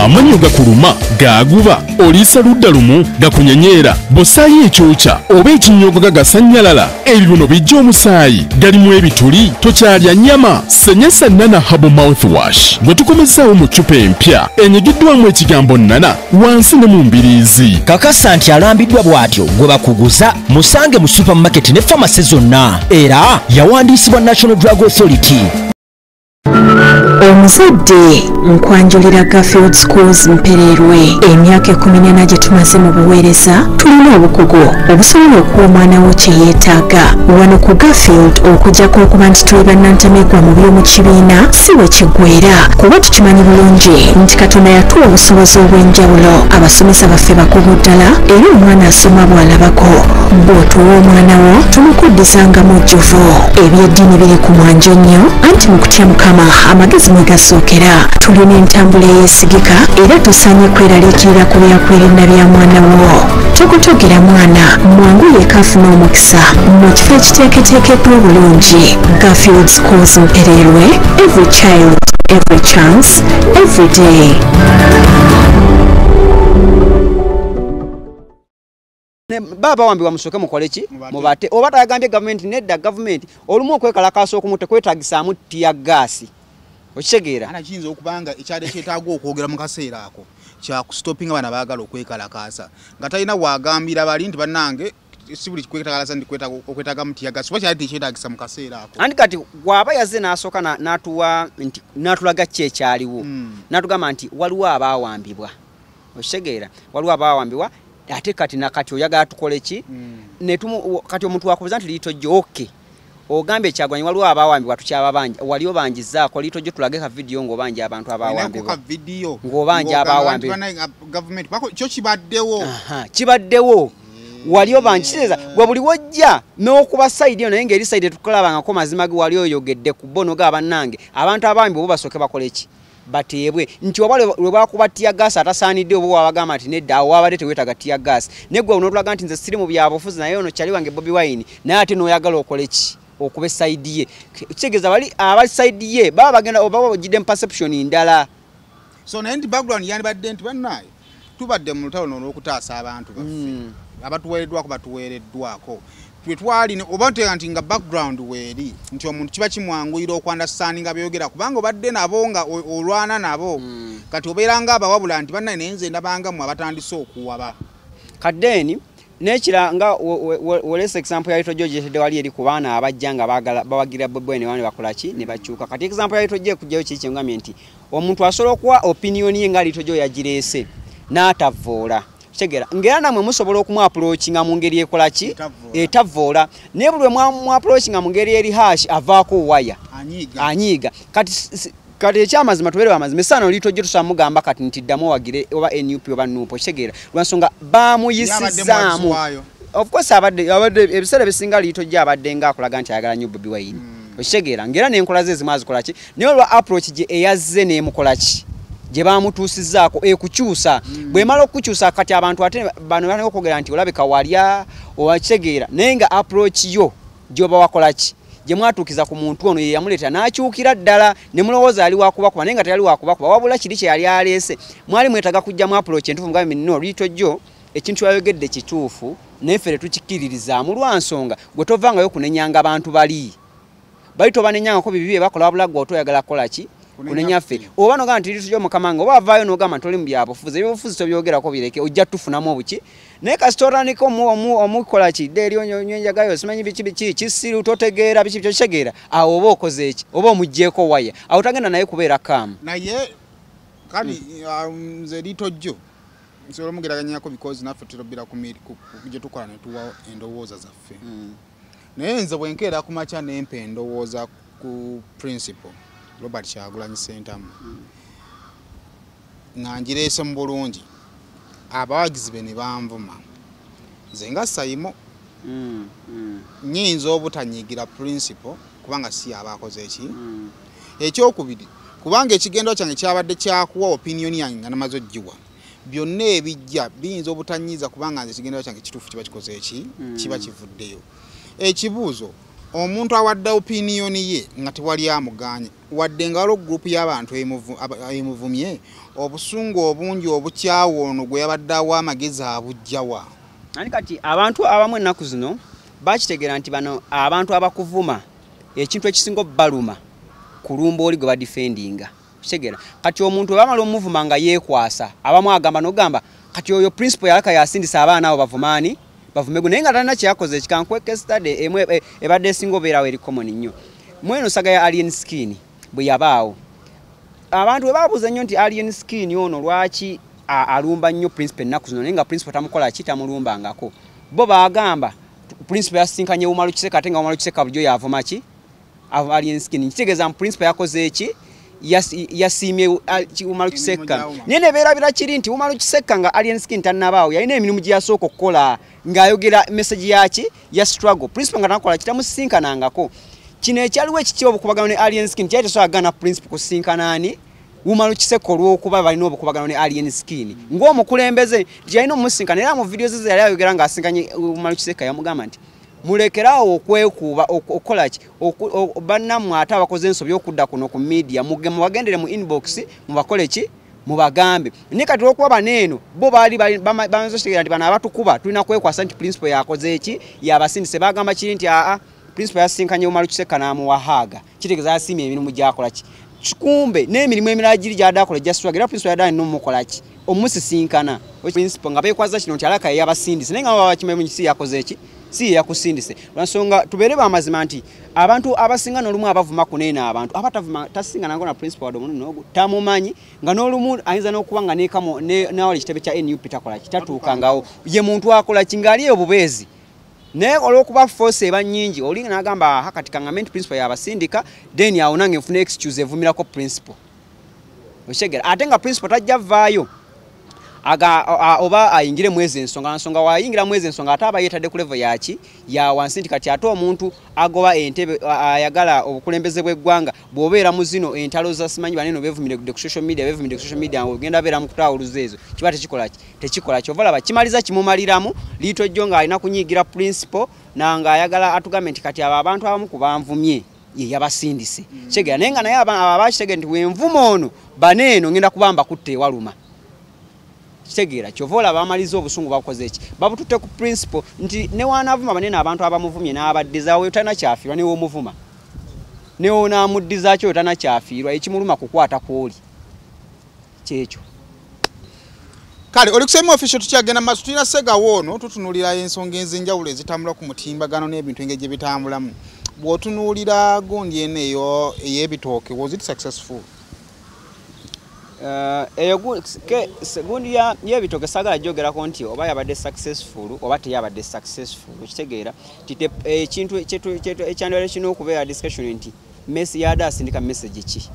amanyo gakuluma gaguba oliisa ludda lumu gakunyenyera bosaayi ekyokya oba ekinyogo gagasanyalala ebibuno bijja omusaayi galimu ebituli tokyalya nnyama senyesa nana habo mouthwash gwe tukomezaawo mu ccupa empya enyigiddwamu ekigambo nana wansi ne mu mbiriizi kakasa nti alambiddwa bw'atyo gwe bakuguza musange mu supermarket ne famasi zonna era yawandiisibwa National Drug Authority. Omuzadde nkwanjulira Garfield Schools Mpererwe emyaka 14 gye tumaze mu buweereza tulina obukugu obusobola okuwa omwana wo kye yeetaaga wano ku Garfield okujjako okuba nti tuli bannantamegwa mu by'omu kibiina si we kiggweera kuba tukimanyi bulungi nti Katonda yatuwa obusobozi obw'enjawulo abasomesa baffe bakugu ddala era omwana asoma bw'alabako bw'otuwa omwana wo tumukuddizanga mujjuvu ebyeddiini biri ku mwanjo nnyo anti mu kutya Mukama amagezi mwe gasookera tulina entambula eyeesigika era tusaanye kweraliikirira ku byakwerinda bya mwana wo tokotogera mwana mwangu yeeka afuna omukisa mu kifo ekiteeketeekeddwa obulungi Garfield Schools Mpererwe every child every chance every day. Baba wambiwa musooke mukole ki mubate oba tayagambye government nedda government olumu okwekalakaasa okumu tekwetagisaamu tiya gaasi okitegeera ana kiyinza okubanga ekyade kyetaaga okwogera mu kaseera ako kyakusitopinga abaana baagala okwekalakaasa nga talina bwagambira bali nti bannange si buli kikwetagalasa ndi okwetaaga mu tiya gaasi oba kyali tekyetagisa mu kaseera ako andi kati bw'aba yazze n'asooka n'atuwa nti n'atulaga ki ekyaliwo n'atugamba nti waliwo abaawambibwa okitegeera waliwo abaawambibwa ate kati nakati oyagala tukole ki kati omuntu wakubuza nti Little Joe okay ogambye Kyagulanyi waliwo abaawambibwa tukyababanja waliwo bangizaako Little Joe tulage ka video ng'obanja abantu abaawambibwa ng'obanja abaawambibwa government kyo kibaddewo kibaddewo waliwo bankiseeza gwe buli wojja n'okuba side yo naye ng'eri side tukulabangako mazima ge wali oyogedde ku bo noga bannange abantu abaawambibwa bo basooke bakole ki bateebwe nti oba lwe bakuba tiya gas atasaanidde oba wabagamba nti nedda awo wabadde teweetaga tiya gas neggwe onotulaga nti nze siri mu byabufuzi naye ono kyali wange Bobi Wine naye ate n'oyagala okole ki okuba sayidi ye kitegeeza bali abali sayidi ye baba bagenda oba bagidde perception ndala so naye nti background yandibadde nti bannaye tubadde mu lutalo n'okutaasa abantu baffe abatuweereddwako batuweereddwako twe twali oba nteeka nti nga background weeri nti omuntu kiba kimwanguyira okwandastandi nga byogera kubanga obadde nabo nga olwana nabo kati obeera nga abawabula nti bannaye naye nze ndabanga mu abatandise okuwaba kaddeni nekira nga wolesa example ya Itojo jetede wali eri ku baana abajja nga bawagira Bobi Wine wani bakola ki ne bakyuka kati example ya Itojo kujjayo kiki ngamye nti omuntu asobola okuwa opinion ye nga Itojo yagirese n'atavoola kigera ngera namwe musobola okumu approachinga mu ngeri ekola ki etavoola ne bulwe mu approachinga mu ngeri eri hash avaako waya anyiga kati ekyamazima tubeere amazima esano Itojo tusamugamba kati ntiddamu wagire oba NUP oba nupo kigera lwansonga bamuyisizaamu of course abadde ebiseera bisinga Itojo abadde nga akulaga nti ayagala nnyo Bobi Wine okitegeera ngera n'enkola ze zimu azikola ki naye olwa approach gye eyazze n'emukola ki gye bamutuusizzaako ekukyusa bwemala okukyusa kati abantu ate bano bana okwogera nti olabika walya owakitegeera naye nga approach yo gy'oba wakola ki gye mwatuukiza ku muntu ono ye yamuleeta n'akyukira ddala ne mulowooza ali wakubakuba naye nga teyali wakubakuba wabula kiri kye yali aleese mwali mwetaaga kujjamu approach entuufu mugambe nno Itojo ekintu ayogedde kituufu naye ffe tetukikiririzaamu lwansonga gwe tovangayo kunenyanga abantu bali tobanenyangako bibi bye bakola wabula gwe otoyagala kukola ki kunenya ffe oba nogamba nti Itojo mukamanga oba avaayo nogamba nti oli mu byabufuzi ebyobufuzi tobyogerako bireke ojja tufunamu obuki naye kasitoraniko omukola ki dde eryonyenjagayo simanyi biki kisiru totegeera biki kyokitegeera awo oba okoze eki oba omugjeeko waya awo tagenda naye kubeera kaamu naye kati nze Itojo nsobola omugeraganyako because naffe tulobera gye tukola ne tuwa endowooza zaffe naye nze bwenkeera ku makya nempa endowooza ku principle Robert Kyagulanyi Ssentamu nga ngireese mu bulungi abawagizi be ne banvuma nze nga Sayimo nyinza obutanyigira principle kubanga si abakoze eki ekyokubiri kubanga ekigendo kyange kyabadde kyakuwa opinion yange nga namaze oggiwa byonna ebijja biyinza obutanyiza kubanga nze ekigendo kyange kituufu kiba kikoze eki kiba kivuddeyo ekibuuzo omuntu awadde opinion ye nga tewali amuganye wadde nga waliwo group y'abantu emuvumye obusungu obungi obukyawo ono gwe yabadde awa amagezi abujjawa ani kati abantu abamu ennaku zino bakitegeera nti bano abantu abakuvuma ekintu ekisinga baluma kulumba oli gwe badifendinga kitegeera kati omuntu bamala omuvuma nga yeekwasa abamu agamba nogamba kati oyo principle yalaka yasindisa abaana abo bavumaani bavume naye nga talina kyakoze ekikankweka study emwe ebadde esinga obeerawo eri common nnyo mweno saga ya alien skin bwe yabaawo abantu bwe babuuza nnyo nti alien skin ono lwaki alumba nnyo principle ennaku zino naye nga principle tamukola ki tamulumbangako bo baagamba principle yasinkanye Umaru Kiseka ate nga Umaru Kiseka bulijjo yavuma ki alien skin kitegeeza mu principle yakoze eki yasimye Umaru Kiseka naye nebeerabira kiri nti Umaru Kiseka nga alien skin tannabaawo yalina emirimu gye yasooka okukola ng'ayogera message yaki ya struggle principle nga nakola kitamusinkanangako kino ekyaliwo ekikiba obukubagano ne alien skin kyali tesobola principle kusinkanaani Umaru Kiseka olw'okuba balina obukubagano ne alien skin ng'omukulembeze yalina omumusinkana era mu video ze yali ayogera ng'asinkanye Umaru Kiseka yamugamba nti mulekerawo okwekuuba okukola ki bannammwe ate abakoze ensobi okudda kuno ku media mubagendere mu inbox mubakole ki mubagambe ne kati olw'okuba baneeno bo baali bamanza okitegeera nti bano abatukuba tulina kwekwasa nti principle yakoze eki yabasindise bagamba kiri nti principle yasinkanye Umaru Kiseka n'amuwahaaga kitegeeza yasiimye emirimu gyakola ki kikumbe n'emirimu emirala giri gy'adaakola gyasitwaga era principle yaddaani n'omukola ki omusisinkana principle nga beekwaza kino nti alaka yabasindise naye nga baba bakimanyi mu kisi yakoze eki si yakusindise lwansonga tubeere bamazima nti abantu abasinga n'olumu abavuma kuneena abantu abatavuma tasinga nango na principle wado muno nogu tamumanyi nga n'olumu ayinza n'okuba nga neekamo nawali kitebe kya NUP takola kitatuukangawo ye muntu akola kingali obubeezi naye olw'okuba force eba nnyingi oli n'agamba hakati kangament principle yabasindika then awo nange nfuna excuse evumirako principle oshegera ate nga principle tajja vaayo oba ayingire mwezi ensonga wayingira mwezi ensonga ate aba yetadde ku level yaki ya wansi nti kati ate omuntu agoba entebe ayagala obukulembeze bw'eggwanga bw'obeera mu zino entalo za simanyi baneno beevumidde ku social media ogenda beera mu kutawuluza ezo kiba tekikola kyovala bakimaliza kimumaliramu liito jjo ng'alina kunyiigira principle nanga ayagala atugambe nti kati abo abantu abamu kubanvumye ye yabasindise kitegeera naye nga naye abakitegeera nti wenvuma ono baneeno ngenda kubamba kutta ewaluma kitegeera kyovola bamaliza obusungu bakoze eki babututte ku principle nti ne wanavuma banene abantu abamuvumye n'abaddizawo yotana kyafiirwa newe omuvuma newe onaamuddizaakyo yotana kyafiirwa ekimuluma kukwata kwoli kyekyo kale oli kusema official tukyagenda maaso tulina Segawo ono tutunuulira ensonga ez'enjawulo ezitambula ku mutimbagano n'ebintu engeri gye bitambulamu bw'otunuulira gundi eno eyo ey'ebitooke was it successful? Gundi y'ebitooke sagala gyogerako nti oba yabadde successful oba teyabadde successful okitegeera ekintu ekyandibadde kirina okubeera discussion nti yada asindika message ki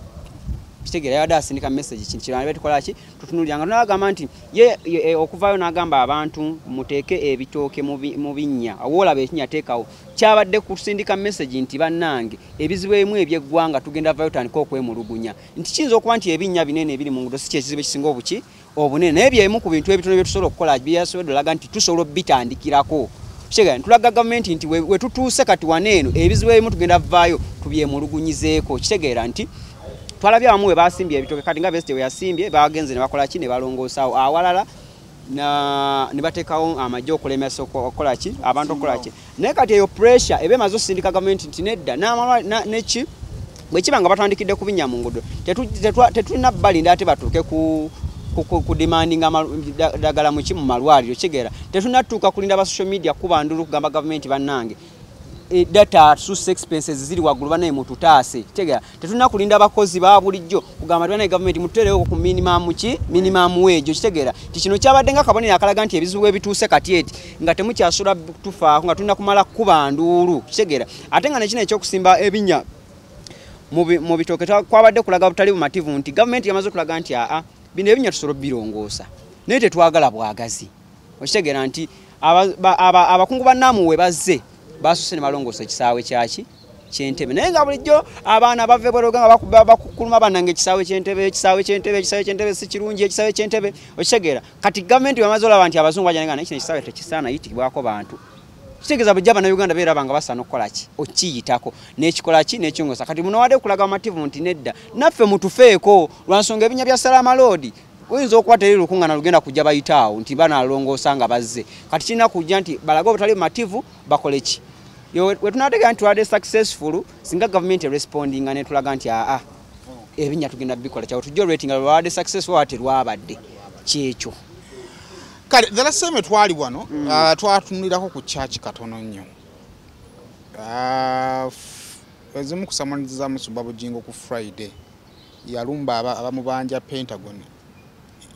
kitegeera yada asindika message ki kirana tukola ki tutunuuliranga tunagamba nti ye okuvaayo n'agamba abantu muteeke ebitooke mu binnya awoolaba ekinnya teekawo kyabadde kusindika message nti bannange ebizibu ebimu eby'eggwanga tugenda vayo tandika okwemulugunya nti kiyinza okuba nti ebinnya binene ebiri mu nguudo si kyekizibu ekisinga obuki obunene naye byemu ku bintu ebitono bye tusobola okukola byasobodde olaga nti tusobola obitandikirako kitegeera tulaga gavumenti nti we tutuuse kati waneeno ebizibu ebimu tugenda vaayo tubyemulugunyizeeko kitegeera nti twalabye abamu we basimbye ebitooke kati nga besite we yasimbye bagenze ne bakola ki ne balongoosawo awalala ne bateekawo amagye okulemesa okukola ki abantu okukola ki naye kati eyo pressure eba emaze osindika gavumenti nti nedda neki bwe kiba nga batandikidde ku binnya mu nguudo tetulina balinda ate batuuke ku demanding ddagala mu ki mu malwaliro kitegeera tetunatuuka kulinda ba social media kuba ndulu kugamba gavumenti bannange data source expenses ziri waggulu banaye mututaase kitegeera tetulina kulinda abakozi ba bulijjo kugamba banaye gavumenti muterewo ku minimum wage kitegeera kino kyabadde nga kabonero akalaga nti ebizibu ebituuse kati eti nga temukyasula tufaako nga tulina kumala kuba nduulu kitegeera ate nga nekino ekyokusimba ebinnya mu bitooke kwabadde kulaga butali bumativu nti gavumenti yamaze okulaga nti bino ebinnya tusobola birongosa naye tetwagala bwagazi okitegeera nti abakungu bannaamu we bazze basuse ne balongoosa ekisaawe kyaki ky'entebe naye nga bulijjo abaana bave bweroga nga bakukuluma bannange ekisaawe ky'entebe si kirungi ekisaawe ky'entebe okitegeera kati gavumenti bamaze olaba nti abazungu bajja naye kino ekisaawe tekisaana yitibwako bantu kitegeeza bujja bannayuganda beeraba nga basaana okukola ki okiyitako n'ekikola ki n'ekyongosa kati muno wadde kulaga amativu nti nedda naffe mutufeeko lwansonga ebinnya bya Salama Road oyinza okuba teri lukuŋŋaana lugenda kujja bayitaawo nti banaalongoosa nga bazze kati kirina kujja nti balaga obutali bumativu bakole ki we tunategeka nti twadde successful singa gavumenti respondinga ne tulaga nti ebinnya tugenda bikola kyawe tujja olwetinga lwabadde successful ate lwabadde kyekyo kale dhalaseme twali wano twatunulirako ku church katono nnyo ezimu kusamaniza Musumba Bujingo ku Friday yalumba abamubanja Pentagon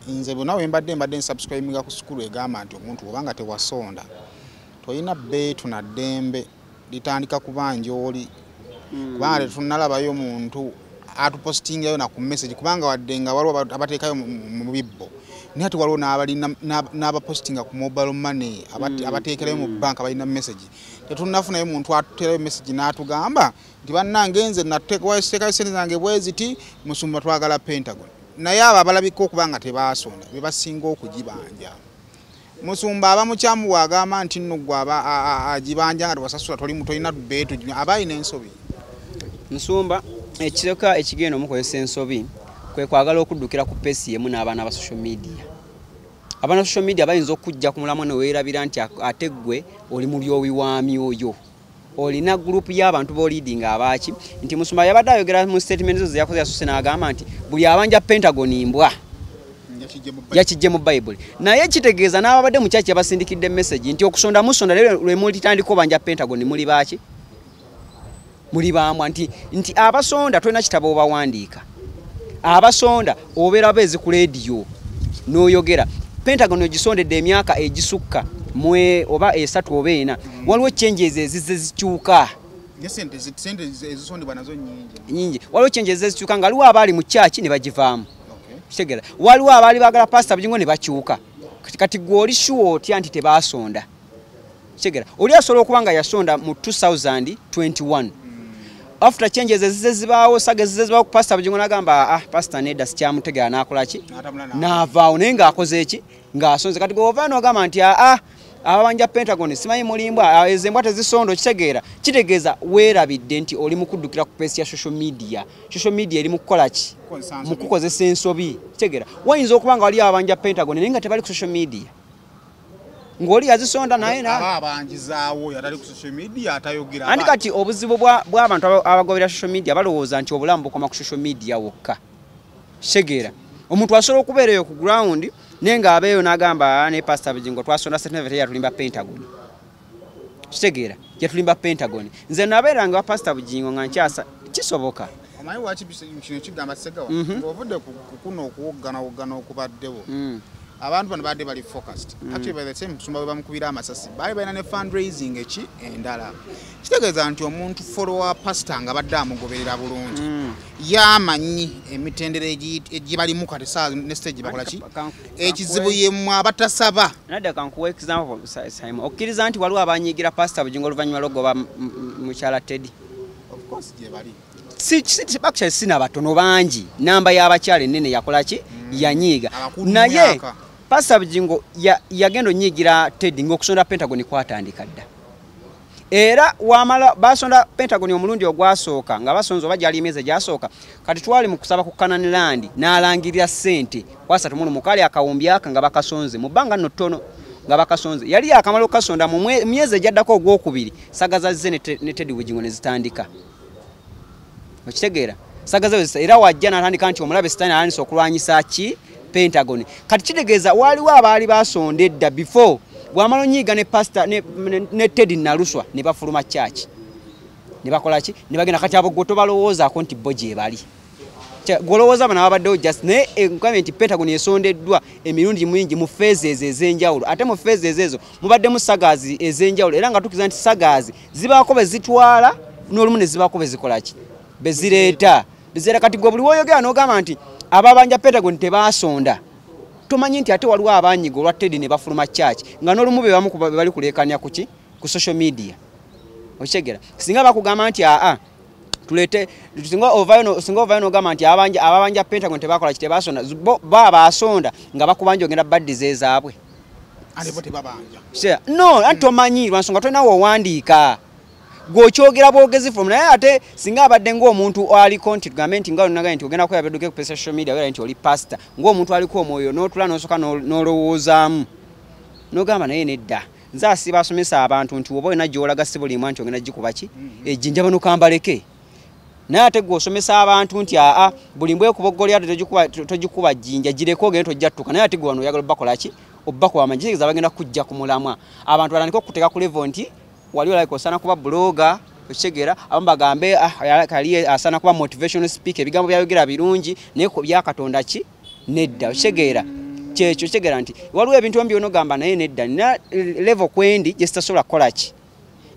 nze bonawe mbadde nsubscribinga ku sukulu egamba nti omuntu obanga tewasonda toyina beetu na ddembe litandika kubanja oli kubanga tunalabayo omuntu atupostingayo na ku message kubanga waddenga waliwo abateekayo mu bibbo naye ati waliwo n'abapostinga ku mobile money abateekerayo mu bank abalina message tetunafunayo muntu atuterayo message n'atugamba nti bannange nze nateekayo sente zange bweziti Musumba twagala Pentagon naye abo abalabika okuba nga tebasonda be basinga okugibanja Musumba abamukyamu wagamba nti nno gwe agibanja nga tewasasula tolina beetu abayina ensobi Musumba ekiroka ekigenda omukozesa ensobi kwe kwagala okuddukira ku pesi yemu n'abaana ba social media abaana social media bayinza okujja ku mulamu ne weerabira nti ate ggwe oli mu lyowi waami oyo olina group y'abantu b'oliiding abaaki nti Musumba yabadde ayogera mu statement ze yakoze yasuse n'agamba nti buli abanja Pentagon imbwa yakijje mu Bible naye kitegeeza n'ababadde mu kyaki yabasindikidde message nti okusonda musonda lwe mulitandika obanja Pentagon muli baaki muli bambwa nti abasonda tolina kitabo obawandiika abasonda obeera beezi ku radio n'oyogera Pentagon ogisondedde emyaka egisukka mwe oba esatu oba ena waliwo changes ezizze zikyuka nyingi waliwo changes ezikyuka nga waliwo abaali mu church ne bagivaamu kitegeera waliwo abaali baagala Pastor Bujingo ne bakyuka kati gwe oli sure otya nti tebasonda kigera oli asobola okuba nga yasonda mu 2021 after changes ezizibaawo saga ezizibaawo ku pastor Bugingo n'agamba pastor Nedda sikyamutegera n'akola ki n'avaawo naye ng'akoze eki ng'asonze kati gwe n'ogamba nti ababanja Pentagon simanyi mulimbwa ezembwa tezisondo kitegeera kitegeeza weerabidde nti oli mu kuddukira ku pesi ya social media eri mu kukola ki mu kukozesa ensobi kitegeera wayinza okuba nga wali ababanja Pentagon naye nga tebali ku social media ng'oli yazisonda naye abanjizaawo yatali ku social media atayogera andi kati obuzibu bw'abantu abagoberera social media balowooza nti obulamu bukoma ku social media wokka kitegeera omuntu asobola okubeera eyo ku ground nenga abeyo n'agamba ne pastor Bugingo twasonda certificate yatulimba Pentagon kitegeera yatulimba Pentagon nze nabeeranga wa pastor Bugingo nga nkyasa kisoboka omanyi waki kino kigamba segawa ng'ovudde ku kuno okuwoggana okubaddewo abantu bano badde bali focused actually by the time tusumba bwe bamukubira amasasi bali balina ne fundraising endala kitegeeza nti omuntu follower pastor nga badde amugoberera bulungi yamanyi emitendere egibalimu kati saa ne stage bakola ki ekizibu yemu abatasaba nadda kankuwa example Simon okkiriza nti waliwo abanyigira pastor Bugingo oluvannyuma lw'ogoba mukyala Teddy of course gye bali actually sina batono bangi namba y'abakyala ennene yakola ki yanyiiga naye pastor Bugingo yagenda onyiigira Teddy ng'okusonda Pentagon kwatandika dda era wamala basonda Pentagon omulundi ogwasooka nga basonzo bajali emyezi gyasooka kati twali mu kusaba ku Canaan Land n'alangirira ssente kwasa tumuno mukali akawumbyaka nga bakasonze mu bbanga nno ttono nga bakasonze yali akamala okukasonda mu myezi egyaddako ogwokubiri sagaza ze ne Teddy Bugingo ne zitandika okitegeera sagaza era wajja n'atandika nti omulabe sitaani alandisa okulwanyisa ki Pentagon kati kitegeeza waliwo abaali basondedda before bwamala onyiiga ne pastor ne Teddy Naluswa ne bafuluma church ne bakola ki ne bagenda kati abo goto balowoozaako nti bo gye bali golowooza bano abaddewo just naye enkwame nti Pentagon esondeddwa emirundi mingi mu phases ez'enjawulo ate mu phases ezo mubaddemu sagaazi ez'enjawulo era nga tukiza nti sagaazi zibaako be zitwala n'olumu ne zibaako be zikola ki bezireeta kati gwe buli woyogera n'ogamba nti ababanja Pentagon tebasonda tomanyi nti ate waliwo abanyiga olwa Teddy ne bafuluma church nga n'olumu be bamu bali kuleekanya kuki ku social media okitegeera singa bakugamba nti tulete singa ovayo n'ogamba nti ababanja Pentagon tebakola ki tebasonda basonda nga bakubanja ogenda baddiza ezaabwe alepo tebabanja no anti tomanyi lwansonga tolinawo owandiika gokyogera bwogezi from naye ate singa abadde ng'omuntu aliko nti tugambe nti nga olinaga nti ogenda kweyabedduke ku social media wera nti oli pastor ng'omuntu aliko omwoyo n'otula n'osooka n'olowoozaamu n'ogamba naye nedda nze asiba asomesa abantu nti oba olina gy'olaga si bulimu nti ogenda gikuba ki ejjinja bano kambaleke naye ate gw'osomesa abantu nti buli mbwekuba Goliath togikuba jjinja gireko ogende tojjattuka naye ate gwe wano oyagala obbakola ki obbakola amanyi kitegeeza bagenda kujja ku mulamwa abantu batandika okuteeka ku level nti wali like osana kuba blogger okitegeera abamu bagambe kali asana kuba motivational speaker ebigambo byayogera birungi naye ku byakatonda ki nedda okitegeera kyekyo kitegeera nti waliwo ebintu byonna ogamba naye nedda nina level kwendi gye sitasobola kukola ki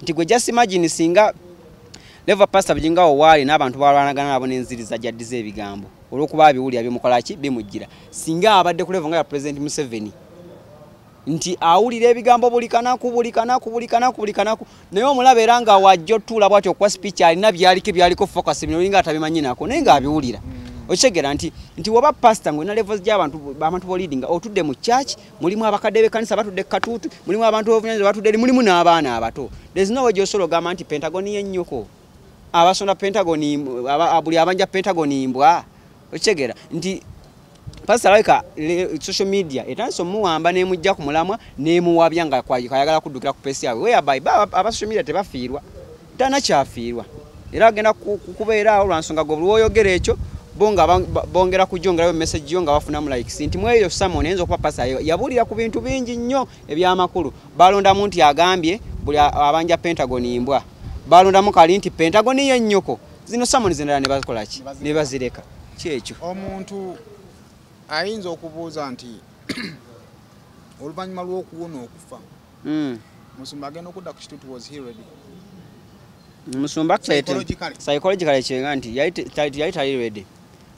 nti gwe just imagine singa level pastor Bugingo owaali n'abantu balwanagana nabo n'enziriza gyaddiza ebigambo olw'okuba biwulira bimukola ki bimujjira singa abadde ku level nga ya President Museveni nti awulira ebigambo buli kanaku naye omulaba era nga wajja otuula bw'atyo okuwa speech alina byaliko focus bino nga atabimanyi nako naye nga abiwulira okitegeera nti woba pastor ng'olina levels gy'abantu b'oleadinga otudde mu church mulimu abakadde b'ekkanisa batudde katuutu mulimu abantu b'obuvunaanyizibwa batudde mulimu n'abaana abato there's no way gy'osobola ogamba nti Pentagon y'ennyoko abasonda Pentagon buli abanja Pentagon mbwa okitegeera nti pastor like social media etandise omuwamba n'emujja ku mulamwa n'emuwabya nga kwayagala kuddukira ku pesi yawe whereby aba social media tebafiirwa tanakyafiirwa era agenda kubeera awo lwansonga gwe buli woyogera ekyo bongera kujongerayo message yo nga bafunamu likes nti mweyo Simon enzo okuba pastor yabuulira ku bintu bingi nnyo eby'amakulu balondamu nti agambye buli abanja Pentagon mbwa balondamu kali nti Pentagon y'ennyoko zino Simon zinala ne bakola ki ne bazireka kyekyo omuntu ayinza okubuuza nti oluvannyuma lw'okuwona okufa Musumba agenda okudda ku kituutu was he ready Musumba psychologically kyenga nti yali tali ready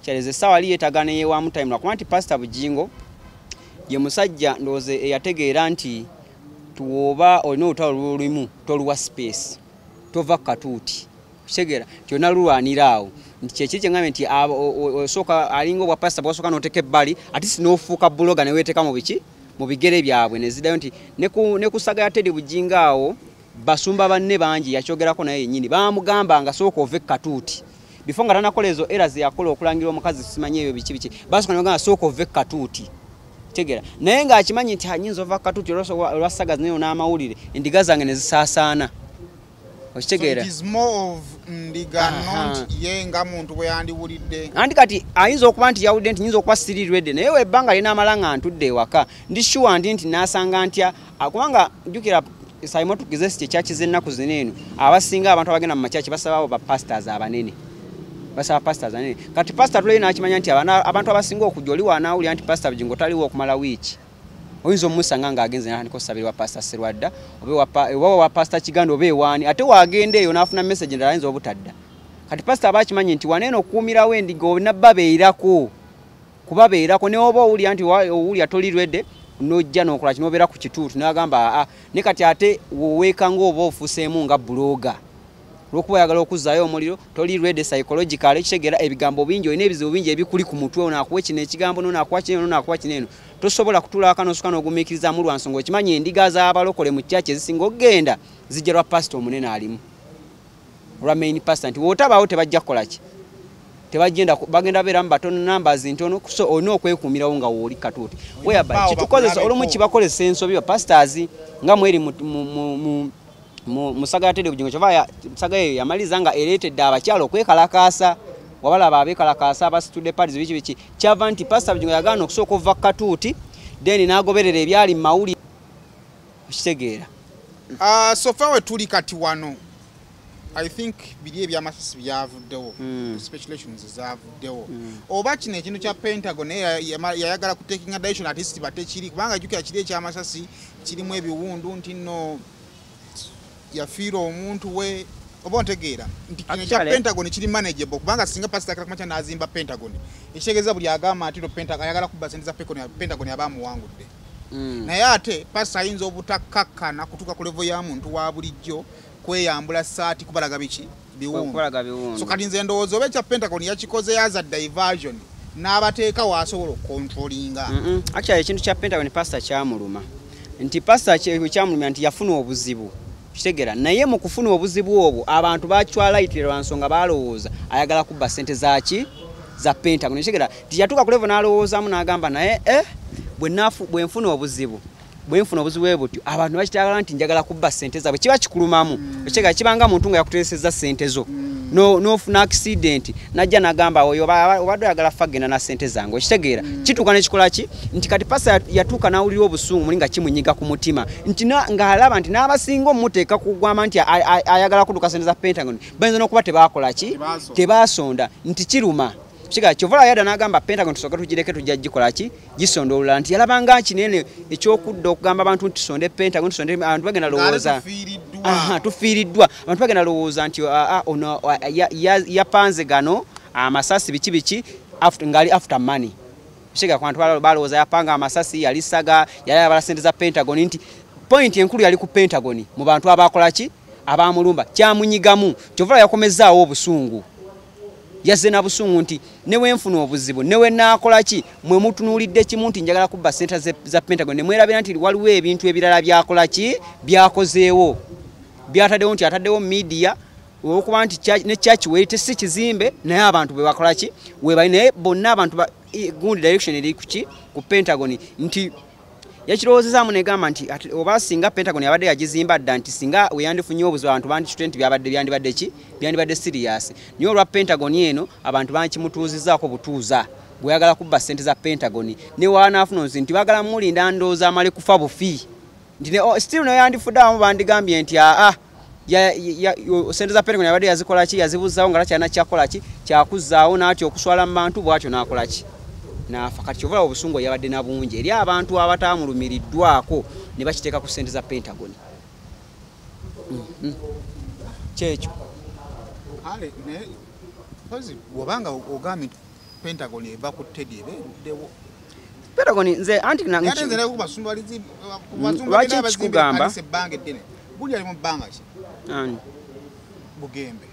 kyaleze essaawa ali yeetagana yeewamu time lwakuba nti pastor Bugingo ye musajja ndoze yategeera nti tuoba olina olutalo lulimu toluwa space tova katuuti kitegeera kyonna lulwanira awo nti kyekiri kyeŋŋambye nti osooka alinga obwa pasita bwasooka n'oteeka ebbali ate sinoofuuka buloga ne weeteeka mu biki mu bigere byabwe ne ziddayo nti ne ku saga ya Teddy Bujinga awo basumba banne bangi yakyogerako naye yennyini baamugamba nga sooka ove katuuti before nga tanakola ezo era ze yakola okulangira omukazi simanyi ebyo biki basooka ne bagamba sooka ove katuuti tegera naye ng'akimanyi nti anyinza ova katuuti olwa saga zino n'amawulire endiga zange ne zisaasaana okitegeera so it is more of ndiga not yenga muntu bwe yandiwulidde andi kati ayinza okuba nti yawulidde nti nyinza okuba sirirwedde naye webbanga lina amalanga ntudde ewaka ndi sure nti nasanga ntya kubanga jjukira Simon Tukizesi kyekyaki ennaku zino eno abasinga abantu abagenda mu makyaki basaba abo bapastors abanene basaba pastors abanene kati pastor tulina akimanya nti abantu abasinga okujja oli wanaawulira nti pastor Bujingo taliwo okumala wiiki oyinza omusanga ng'agenze n'atandika okusabirwa pastor Serwadda oba wa pastor Kiganda oba ewaani ate wagenda eyo n'afuna message endala ayinza obutadda kati pastor abakimanyi nti waneeno okuumirawo endiga olina kubabeerako ne oba owulira nti owulira tolirwedde nojja n'okola kino obeera ku kituutu n'agamba ne kati ate woweekanga oba ofuuseemu nga buloga olwokuba oyagala okuzzaayo omuliro tolirwedde psychological ekitegeera ebigambo bingi olina ebizibu bingi ebikuli ku mutwe onaakuwa kino ekigambo n'onaakuwa kineno n'onaakuwa kineno tosobola kutuulaka n'osuka n'ogumiikirizamu lwa nsonga okimanyi endiga z'abalokole mu kyaki ezisinga okugenda zijja lwa pasita omunene alimu olwa main pasita nti wotabaawo tebajja kukola ki bagenda beeramu batono numbers ntono so olina okwekuumirawo nga wooli katuuti weyaba kitukozesa olumu kibakozesa ensobi bapastors nga mweri mu saga ya Teddy Bujingo kyova saga eyo yamaliza nga ereetedde abakyalo okwekalakaasa wabalaba abeekalakaasa abasitudde parties biki kyava nti pastor Bujingo yagaana okusooka ova katuuti then n'agoberera ebyali mu mawulire okitegeera so far we tuli kati wano I think biri ebyamasasi byavuddewo speculations zavuddewo oba kino ekintu kya Pentagon yayagala kutekinga direction at least batekiri kubanga jjukira kiri ekyamasasi kirimu ebiwundu nti nno yafiira omuntu we oba ontegeera nti kino kya Pentagon kiri manageable kubanga singa pastor akakumacha n'azimba Pentagon ekitegeeza buli agamba nti Pentagon ayagala kubba sente za Pentagon yabamuwangudde naye ate pastor ayinza obutakakkana kutuuka ku level ya muntu wa bulijjo kweyambula saati kubalaga biki biwundu so kati nze ndowooza oba ekya Pentagon yakikoze yaza diversion n'abateeka waasobola okukontrolinga actually ekintu kya Pentagon pastor kyamuluma nti pastor kyamuluma nti yafuna obuzibu kitegeera naye mu kufuna obuzibu obwo abantu bakywalayitira lwa nsonga balowooza ayagala kubba sente zaki za Pentagon kitegeera tiyatuuka ku level n'alowoozaamu n'agamba naye bwe nfuna obuzibu butyo abantu bakitagala nti njagala kubba sente zaabwe kiba kikulumamu ekitegeera kibanga muntu nga yakuteeseza sente zo n'ofuna accident najja n'agamba oyo obadde oyagala ffe agenda na sente zange ekitegeera kituuka nekikola ki nti kati pasa yatuuka n'awulira obusungu muli nga kimunyiga ku mutima nti ng'alaba nti n'abasinga omuteeka kugwama nti ayagala kuduka sente za Pentagon bayinza n'okuba tebakola ki tebasonda nti kiruma Chiga chovola yada nagamba Pentagon tusoka tujireke tujja gikola ki gisondolula nti yalabanga kinene ekyokudda okugamba abantu nti sonde Pentagon sonde abantu bagenda lowooza tufiiriddwa abantu bagenda lowooza nti ono yapanze gano amasasi biki after money Chiga kwa abantu balowooza yapanga amasasi yalisaga yalabala sente za Pentagon nti point enkulu yali ku Pentagon mu bantu abakola ki abamulumba kyamunyigamu chovola yakomezaawo obusungu yazze na busungu nti newe nfuna obuzibu newe nakola ki mwe mutunulidde kimu nti njagala kubba sente za Pentagon ne mwerabira nti waliwo ebintu ebirala byakola ki byakozeewo byataddewo nti ataddewo media okuba nti ne church weite si kizimbe naye abantu bwe bakola ki we bali naye bonna abantu gundi direction eri ku Pentagon nti yakirowoozezaamu negamba nti oba singa Pentagon yabadde yagizimba dda nti singa weyandifunye obuzibu abantu bandikitwe byabadde byandibadde ki byandibadde serious niyo olwa Pentagon eno abantu bankimutuuzizaako butuuza bweyagala kubba sente za Pentagon ne wanaafuna nti bagala mulinda ndooza amale kufa bufi nti still no yandifuddamu bandigambye nti sente za Pentagon yabadde yazikola ki yazibuzaawo nga lakyalina kyakola ki kyakuzzaawo n'atyo okuswala mu bantu bw'atyo n'akola ki nafa kati chovola obusungu yabadde na bungi eri abantu abatamulumiriddwako ne bakiteeka ku sente za Pentagon kyekyo ale ne kozi wabanga ogami Pentagon eva ku Teddy ebeddewo Pentagon nze anti na Yate nze ku basumba lizi lwaki kikugamba bange dene. Buli ali mu banga ki? Ani Bugembe.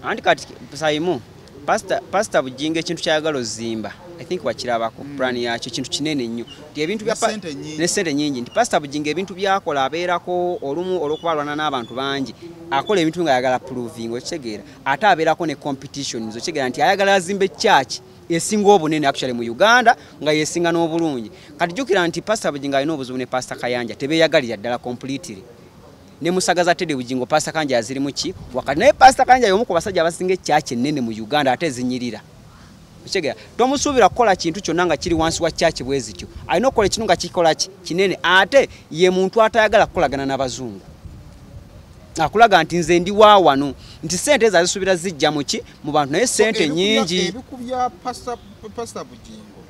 anti kati Saimu Pastor Bujinga ekintu kyayagala ozimba I think wakirabako plan yakyo kintu kinene nnyo nti ebintu bya ne sente nyingi nti Pastor Bujinga ebintu byakola abeerako olumu olwokubalwana n'abantu bangi akola ebintu nga ayagala proving okitegeera ate abeerako ne competition zo kitegeera nti ayagala azimbe church esinga obunene actually mu Uganda nga yesinga n'obulungi kati jukira nti Pastor Bujinga alina obuzibu ne Pastor Kayanja tebeeyagalira ddala completely ne musagaza Teddy Bujingo Pastor Kanja aziri muki wakati naye Pastor Kanja yomu ku basajja abasinga church ennene mu Uganda ate zinyirira Chegera tomusubira kola kintu kyonna nga kiri wansi wa church bwezityo alina okola ekintu nga kikola kinene ate ye muntu atayagala kukolagana n'abazungu akulaga nti nze ndi wawano nti sente ezazisubira zijja muki mu bantu naye sente nyingi ebikubya Pastor Bujingo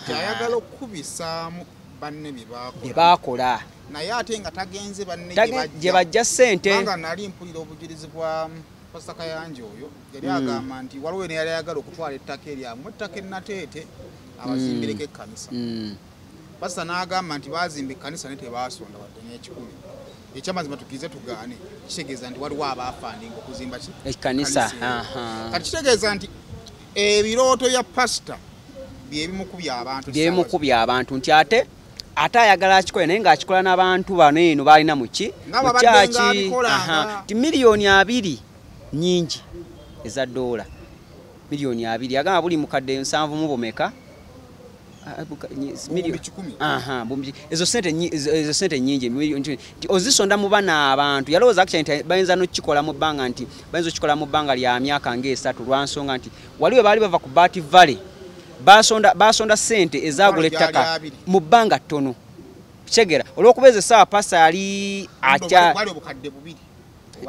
kyayagala okubisaamu banne byebakola naye ate nga tagenze banne gye bajja sente nga nali mpulira obujulizi bwa Pastor Kayanja oyo yali agamba nti waliwo ne yali ayagala okutwala ettaka eryamu ettaka ennateete abazimbireko ekkanisa Pastor n'agamba nti bazimba ekkanisa ne tebasonda wadde n'ekikumi ekyamazima tukize tugaane kitegeeza nti waliwo abaafandinga okuzimba ekkanisa kati kitegeeza nti ebirooto bya Pastor byebimukubya abantu nti ate ayagala akikola naye ng'akikola n'abantu bano eno balina muki mukyaki ti miliyoni 2 nyingi eza dola miliyoni 2 agamba buli mukadde 7 mu bomeka ezo sente nyingi nti ozisonda mu bana abantu yalowooza nti bayinza n'okukikola mu bbanga nti bayinza okukikola mu bbanga lya myaka nga 3 lwansonga nti waliwe baali bava ku Bati Valley basonda sente ezagula ettaka mu bbanga ttono kigera olw'okubeeza essaawa Pastor yali atya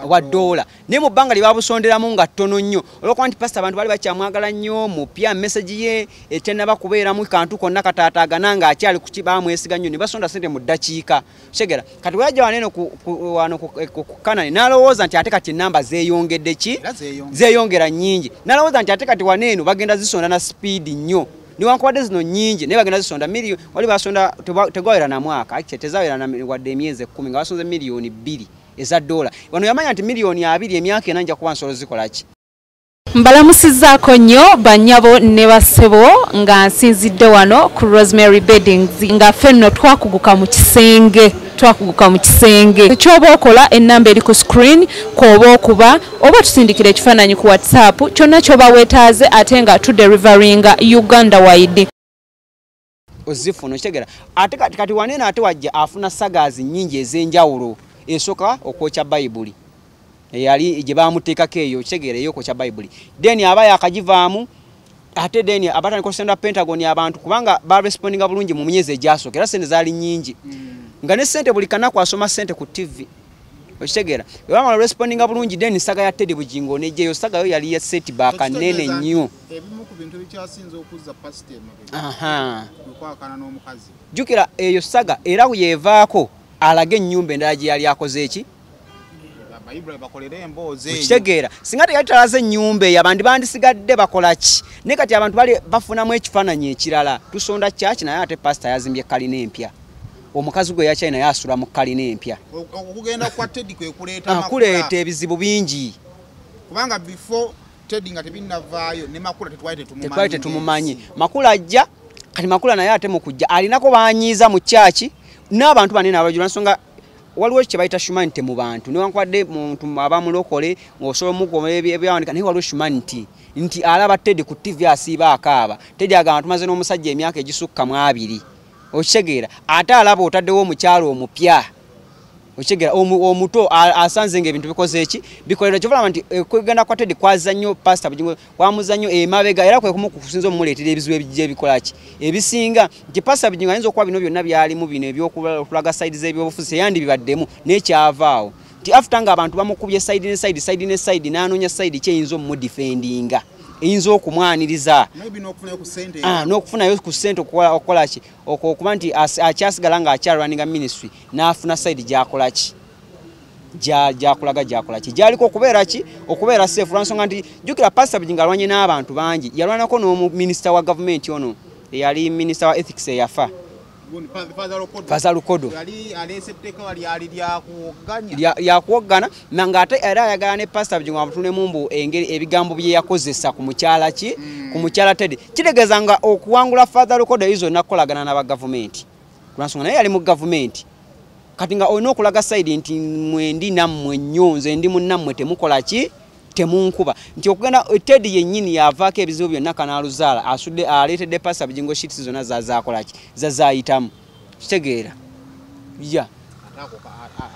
wa dola ne mu bbanga libabusonderamu nga ttono nnyo olwokuba nti Pastor abantu bali bakyamwagala nnyo mupya message ye etennaba kubeeramu kantu konna kataataagana ng'akyali bamwesiga nnyo ne basonda sente mu ddakiika kigera kati wajja waneno wano ku Kanani n'alowooza nti ate kati ennamba zeeyongedde zeeyongera nnyingi n'alowooza nti ate kati waneeno bagenda zisonda na speed nnyo niwankubadde zino nyingi naye bagenda zisonda miliyoni wali basonda tegawera na mwaka tezawera wadde emyezi 10 nga basonze miliyoni 2 eza dola wano yamanya nti miliyoni 2 emyaka enanja kuba nsolo zikola ki mbalamusizzaako nnyo bannyabo ne bassebo nga nsinzidde wano ku Rosemary Beddings nga ffenno twakuguka mu kisenge ekyoba okola ennamba eri ku screen kwoba okuba oba tusindikira ekifaananyi ku WhatsApp kyonna kyoba weetaaze ate nga tuderivaringa Uganda wide ozifuna okitegeera ate kati waneeno ate wajja afuna sagaazi nnyingi ez'enjawulo esooka okwokya Bayibuli yali gye bamuteekako eyo kitegeera ey'okwokya Bayibuli then aba yakagivaamu ate then abatandika okusenda Pentagon abantu kubanga barespondinga bulungi mu myezi egyasooka era sente zaali nnyingi nga ne sente buli kanaku asoma sente ku TV okitegeera bwebamala respondinga bulungi then saga ya Teddy Bujingo nejjeyo saga yo yali ya setback nene nnyo ebimu ku bintu bikyasinza okuzza Pastor okwakana n'omukazi jukira eyo saga era yeevaako alage ennyumba endala gye yali akoze eki okitegeera singa teyali talaze ennyumba eyo abantu bandisigadde bakola ki naye kati abantu bali bafunamu ekifaananyi ekirala tusonda kyaki naye ate Pastor yazimbye kalina empya omukazi gwe yakyali naye asula mu kalina empya okugenda kwa Teddy kwe kuleeta ebizibu bingi kubanga before Teddy nga tebinnavaayo ne Makula tetwali tetumumanyi Makula ajja kati Makula naye ate mu kujja alinako banyiiza mu kyaki n'abantu banene abajula nsonga waliwo kye bayita humanity mu bantu newankubadde muntu abamulokole ng'osobola omugomera ebyawandika naye waliwo humanity nti alaba Teddy ku TV asiiba akaaba Teddy agamba tumaze n'omusajja emyaka egisukka mu 2 okitegeera ate alaba otaddewo omukyalo omupya okitegeera omuto asanze ng'ebintu bikoze eki bikolera kyovulaba nti kwegenda kwa Teddy kwaza nnyo Pastor Bujingo kwamuza nnyo emabega era kwe kumukusinza omumuleetera ebizibu ebijja ebikola ki ebisinga nti Pastor Bujingo ayinza okuba bino byonna byalimu bino ebyokulaga sayidi z'ebyobufuzi eyandi bibaddemu n'ekyavaawo nti after nga abantu bamukubye sayidi ne sayidi n'anoonya sayidi kyeyinza omumudifendinga eyinza okumwaniriza n'okufunayo ku ssente okukola ki okuba nti akyasigala ng'akyalwaninga ministry n'afuna sayidi gyakola ki gyakolaga ki gyaliko okubeera ki okubeera safe lwansonga nti jjukira Pastor Bujingo alwanye n'abantu bangi yalwanako n'omuminisita wa gavumenti ono yali minister wa ethics yafa Faza Lukodo yakuwogana nga ate era ayagala ne Pastor Bugingo amutune mumbu engeri ebigambo bye yakozesa ku mukyala ki ku mukyala Teddy kitegeeza nga okuwangula Faza Lukodo izo nakolagana n'aba government kunansonga naye yali mu government kati nga olina okulaga side nti mwendi nammwe nnyo nze ndi munnammwe temukola ki temunkuba nti okugenda Teddy yennyini yavaako ebizibu byonna kanaaluzaala asudde aleetedde Pastor Bugingo sheets zonna zazaakola ki zazaayitamu kitegeera ya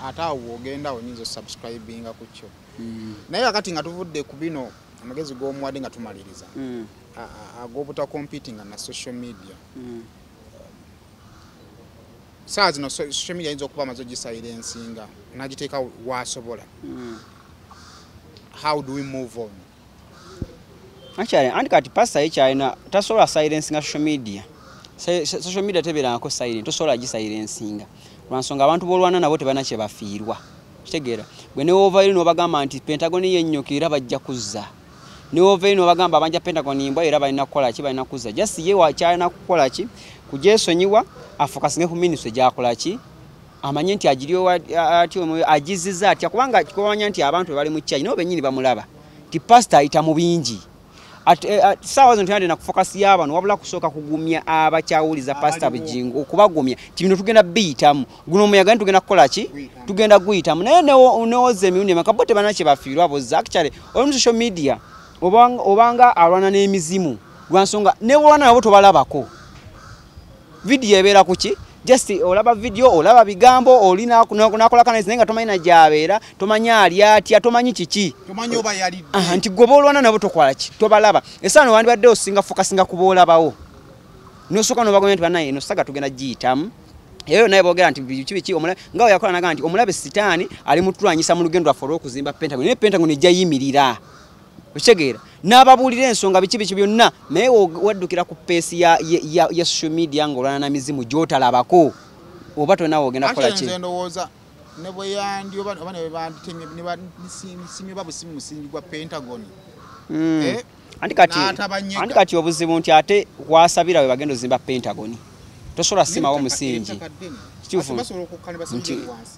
ate awo ogenda oyinza osubscribinga ku kyo naye kakati nga tuvudde ku bino amagezi g'omuwadde nga tumaliriza ag'obuta competing na social media saa zino social media ayinza okuba amaze ogisilensinga nagiteeka wasobola how do we move on actually andi kati Pastor ekyalina tasobola silensinga social media tebeerangako silent tosobola gisilensinga lwansonga abantu b'olwana nabo tebalina kye bafiirwa kitegeera gwe ne wovayo n'obagamba nti Pentagon yennyuka era bajja kuzza ne wovayo n'obagamba abanja Pentagon imbwa era balina kukola ki balina kuzza just ye wakyalina kukola ki kugyesonyiwa afokasinge ku ministry gyakola ki amanye nti agiriyo ati agiziza atya kubanga kikwanya nti abantu bali mu kyayi nabo bennyini bamulaba ti Pastor ayita mu bingi saawa zino tuyande na kufokasi y'abantu wabula kusooka kugumya abakyawuliza Pastor Bugingo okubagumya ti bino tugenda biyitamu guno omuyaga tugenda kukola ki tugenda guyitamu naye newoza emirundi emeka bo tebalina kye bafiirwa bozza actually oli mu social media obanga alwana n'emizimu lwansonga newolwana nabo tobalabako video ebeera ku ki just olaba video olaba bigambo olina nakola kanaizi naye nga tomanyi na gyabeera tomanyi ali atya tomanyi kiki tomanyi oba yali nti gwe boolwana nabo tokola ki tobalaba esaano wandibadde osinga fokasinga kuboolabawo nosooka nobagomya nti banaye eno saga tugenda giyitamu eyo naye boogera nti biki nga yakola naga nti omulabe sitaani ali mutulwanyisa mu lugendo lwaffe olw'okuzimba Pentagon naye Pentagon ejja yimirira okitegeera n'ababuulira ensonga biki byonna naye waddukira ku peesi ya social media ng'olwana na mizimu gy'otalabako oba tonawe ogenda kukola ki nze ndowooza ne bwe yandi oba ne bwe banditemye ne bandisimye oba busimu musingi gwa Pentagon andi kati obuzibu nti ate wasabira we bagenda ozimba Pentagon tosobola simawo musingi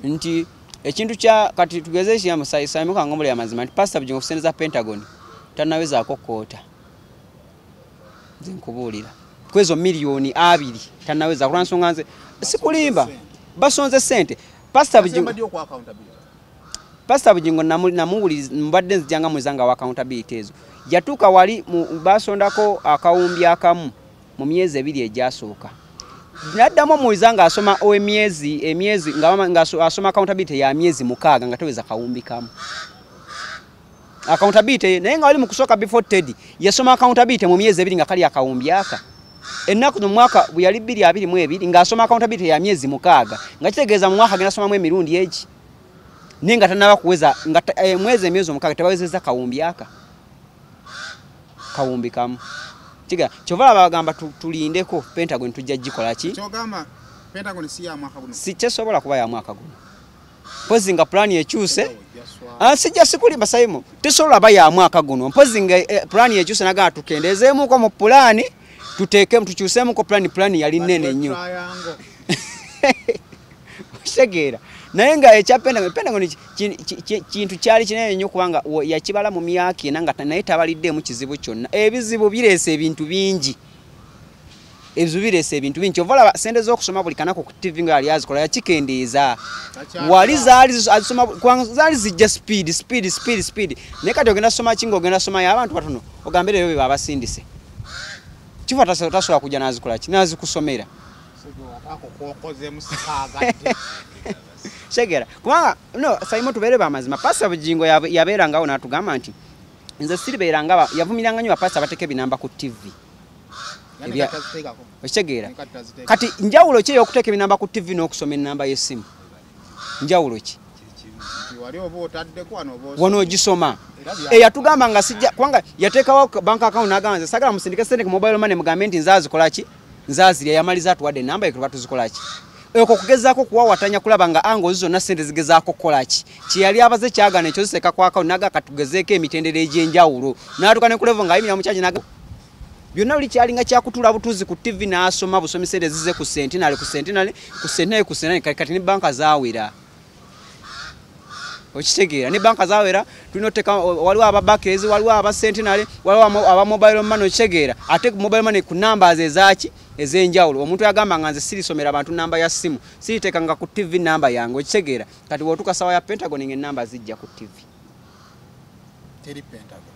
nti ekintu kya kati tugeze ekiyamu sayimuka ngomuli amazima nti Pastor Bugingo okusendeza Pentagon tanawezaako koota nze nkubuulira kwezo miliyoni 2 tanaweza kulansonga nze sikulimba basonze sente Pastor Bugingo namuwuliriza mbadde nzijanga mwezanga wa accountability ezo yatuuka wali basondako akawumbi akamu mu myezi 2 egyasooka naddamu muwuliza ng'asoma emyezi ng'asoma accountability ya myezi 6 nga teweza kawumbi kamu accountability naye nga wali mu kusooka before Teddy yasoma accountability mu myezi 2 nga kali akawumbi aka ennaku mu mwaka bwe yali 2022 ng'asoma accountability ya myezi 6 nga kitegeeza mu mwaka agenda asomamu emirundi egi naye nga tanaba kuweza nga emyezi 6 tebawezezza kawumbi aka kawumbi kamu kiga kyovala bagamba tulindeko Pentagon tujja gikola ki kyogamba Pentagon si ya mwaka guno si kyesobola kuba ya mwaka guno mpozi nga plan ekyuse sijja sikulimba sayimo tesobola ba ya mwaka guno mpozi nga plan ekyuse naga tukendezeemu ko mu plan tuteekemu tukyuseemu ko plan yali nene nnyo segeera naye nga ekya Pentagon kintu kyali kinene nnyo kubanga yakibala mu myaka ena nga naye tabaliddemu kizibu kyonna ebizibu bireese ebintu bingi kyovala sente z'okusoma buli kanako ku TV nga yali azikola yakikendeeza wali zaali zijja speed naye kati ogenda soma ki ng'ogenda soma y'abantu batono ogambire ebyo bye babasindise kifa tasobola kujja n'azikola ki n'azikusomera segera kubanga no sayimo tubeere bamazima Pastor Bugingo yabeerangawo n'atugamba nti nze siribeeranga yavumiranga nnyo bapasita bateke binamba ku TV ekitegeera kati njawulo ki ey'okuteeka ebinamba ku TV n'okusoma ennamba y'essimu njawulo ki wano ogisoma eyatugamba nga sijja kubanga yateekawo bank account n'agamba nze sagala musindike sente ku mobile money mugambe nti nzaazikola ki nzaazirya yamaliza atuwadde ennamba ye tuba tuzikola ki eko kugezaako kuwawatanya kulaba nga angozi zonna sente zigezaako kukola ki kyeyali abaze kyagana ekyoziseka ku account naga katugezeeko emitendera egy'enjawulo n'atuuka ne ku level nga ayimira mu kyaki naga byonna buli kyalinga kyakutula butuzi ku TV n'asoma busomisere zize ku Sentinel kati ne banka zaawera okitegeera ne banka zaawera tulina oteka waliwo ababakers waliwo aba Sentinel waliwo aba mobile money okitegeera ate mobile money ku numbers ezaki ezenjawulo omuntu yagamba nga nze sirisomera abantu namba ya simu siritekanga ku TV namba yange okitegeera kati wotuka sawa ya Pentagon nge namba zijja ku TV teri Pentagon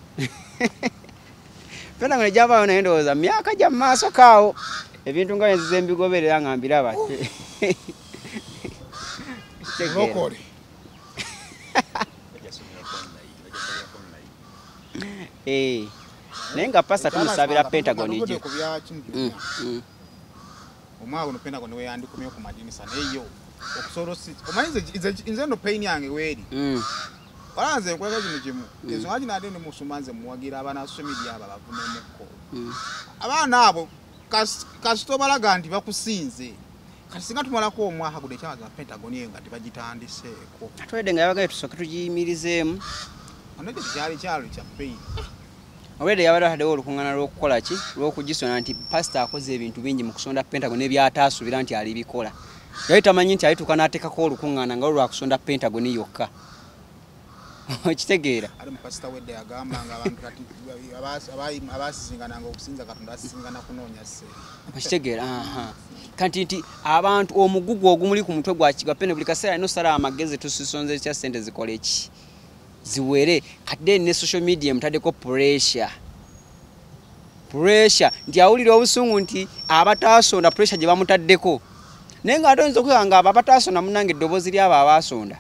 Pentagon ejava ona endowooza myaka gya maaso kaawo ebintu nga ezize mbigoberera nga mbiraba lokole naye nga pasa tumusabira Pentagon ije omwago no Pentagon we yandikumye ku madinisa neyo okusoro omanyize inze no pain yange weri Oranze nkweka kino kimu ezo ngaji nade ne musumanze muwagira abana social media aba bavume mukko abana abo kasito balaga nti bakusinze kati singa tumala ko omwaha gude kyaza Pentagon yenga tibagitandiseko atwede nga yabaga tusoke tujiyimirizemu onede kyali kyalo kya pain Already yabara hadewo olukungana lw'okukola ki lw'okujisona nti pastor akoze ebintu bingi mu kusonda Pentagon n'ebyataasuubira nti alibikola yali tamanyi nti alituuka n'ateekako olukungana nga lwakusonda Pentagon yokka okitegeera ali mupasita wedde yagamba nga abantu kati abasisingananga okusinza Katonda asisingana kunoonya ssente okitegeera kanti nti abantu omugugu ogumuli ku mutwe gwa Pentagon buli kaseera ino sala amagezi tusisonze kya ssente zikole ki ziwere kati ne social media mtadeko pressure nti awulira obusungu nti abatasonda pressure gye bamutaddeko naye nga atonze okuyanga abatasonda munange eddobozi lyabo abasonda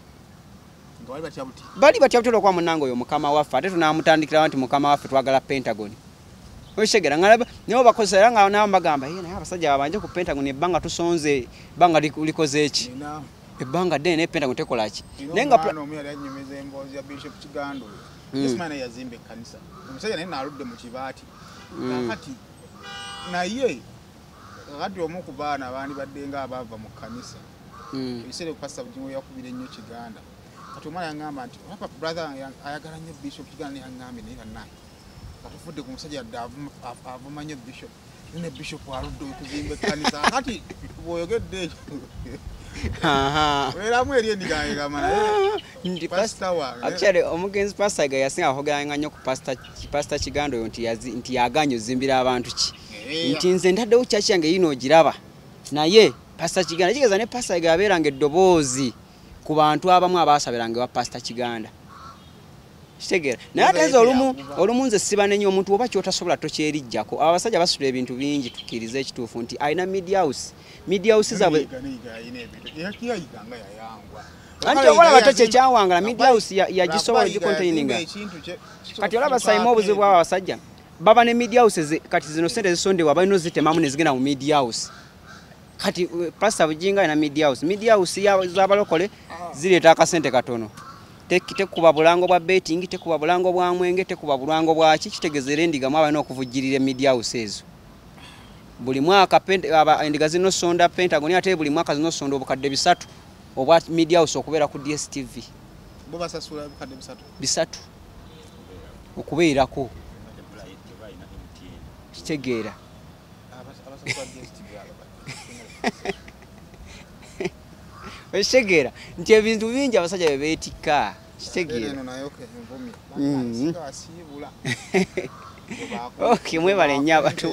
bali batyabutera kwa munange oyo mukama waffe ate tunamutandikira nti mukama waffe twagala Pentagon oshegera ngalaba nibo bakozera nga nabo bagamba naye abasajja babanje ku Pentagon ebbanga tusonze banga likoze eki ebanga dene Pentagon tekola ki nenga omu yali anyumeza emboozi ya Bishop Kigando Ismail yazimbe kanisa omusajja naye naludde mu kibaati kati naye kati omu ku baana abaani baddenga abava mu kanisa ebiseera pastor Bujingo yakubira ennyo Kiganda kati omwana yangamba nti papa brother ayagala nnyo Bishop Kiganda yangambe naye kannaye katufudde ku musajja yadde avuma nnyo Bishop ne Bishop aludde okuzimba kanisa kati bw'oyogedde wera mweri endigaye gamana ndi pastor wa actually omugenzi pastor ga yasinga hoganga nnyo ku pastor Kigando nti yaganyo zimbira abantu ki nti nze ndadde uchachi yange yino giraba naye pastor Kiganda kigeza ne pastor ga aberanga eddobozi ku bantu abamu abasabiranga wa pastor Kiganda kitegera naye atenze olumu nze sibane nnyo omuntu oba kyotasobola tokyerijjako abasajja basula ebintu bingi tukiriza ekituufu nti alina media house zaabwe anti obola bato kyekyawangala media house yagisobola gikontaininga kati olaba sayima obuzibu bw'abo abasajja baba ne media house kati zino sente zisondebwa balina ozitemamu ne zigenda mu media house kati pastor Bujinga alina media house z'abalokole zireeta akasente katono tekuba bulango bwa betting tekuba bulango bwa mwenge tekuba bulango bwa kitegezere endigamu abalina okuvujjirira media house ezo buli mwaka endiga zino sonda Pentagon ate buli mwaka zino sonda obukadde 3 obwa media house okubeera ku DSTV bo basasula obukadde 3 okubeerako kitegeera Weshegera nti ebintu bingi abasajja bebeetika kitegeera okay mwebale nnyo abantu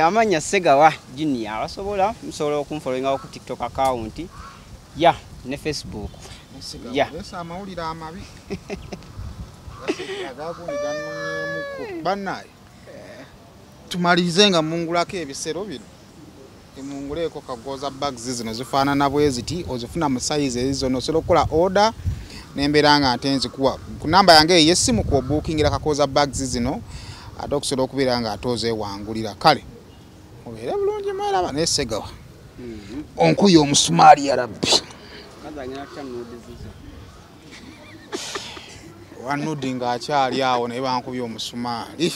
amanya Segawa Junior musobola okunfollowinga ku TikTok account ne Facebook amawulire amabi banaye tumalize nga mungulako ebisero bino emunguleko kagoza bags zino zifaanana bwe ziti ozifuna mu size ezo nosobola okukola order nembeera nga ate nzikuwa ku namba yange ey'essimu ku bookingira kakoza bags zino ate okusobola okubeera nga ate ozewangulira kale mubeere bulungi mweraba naye Segawa onkuye omusumaali ya rabbi wanudi ng'akyali awo naye bankubye omusumaali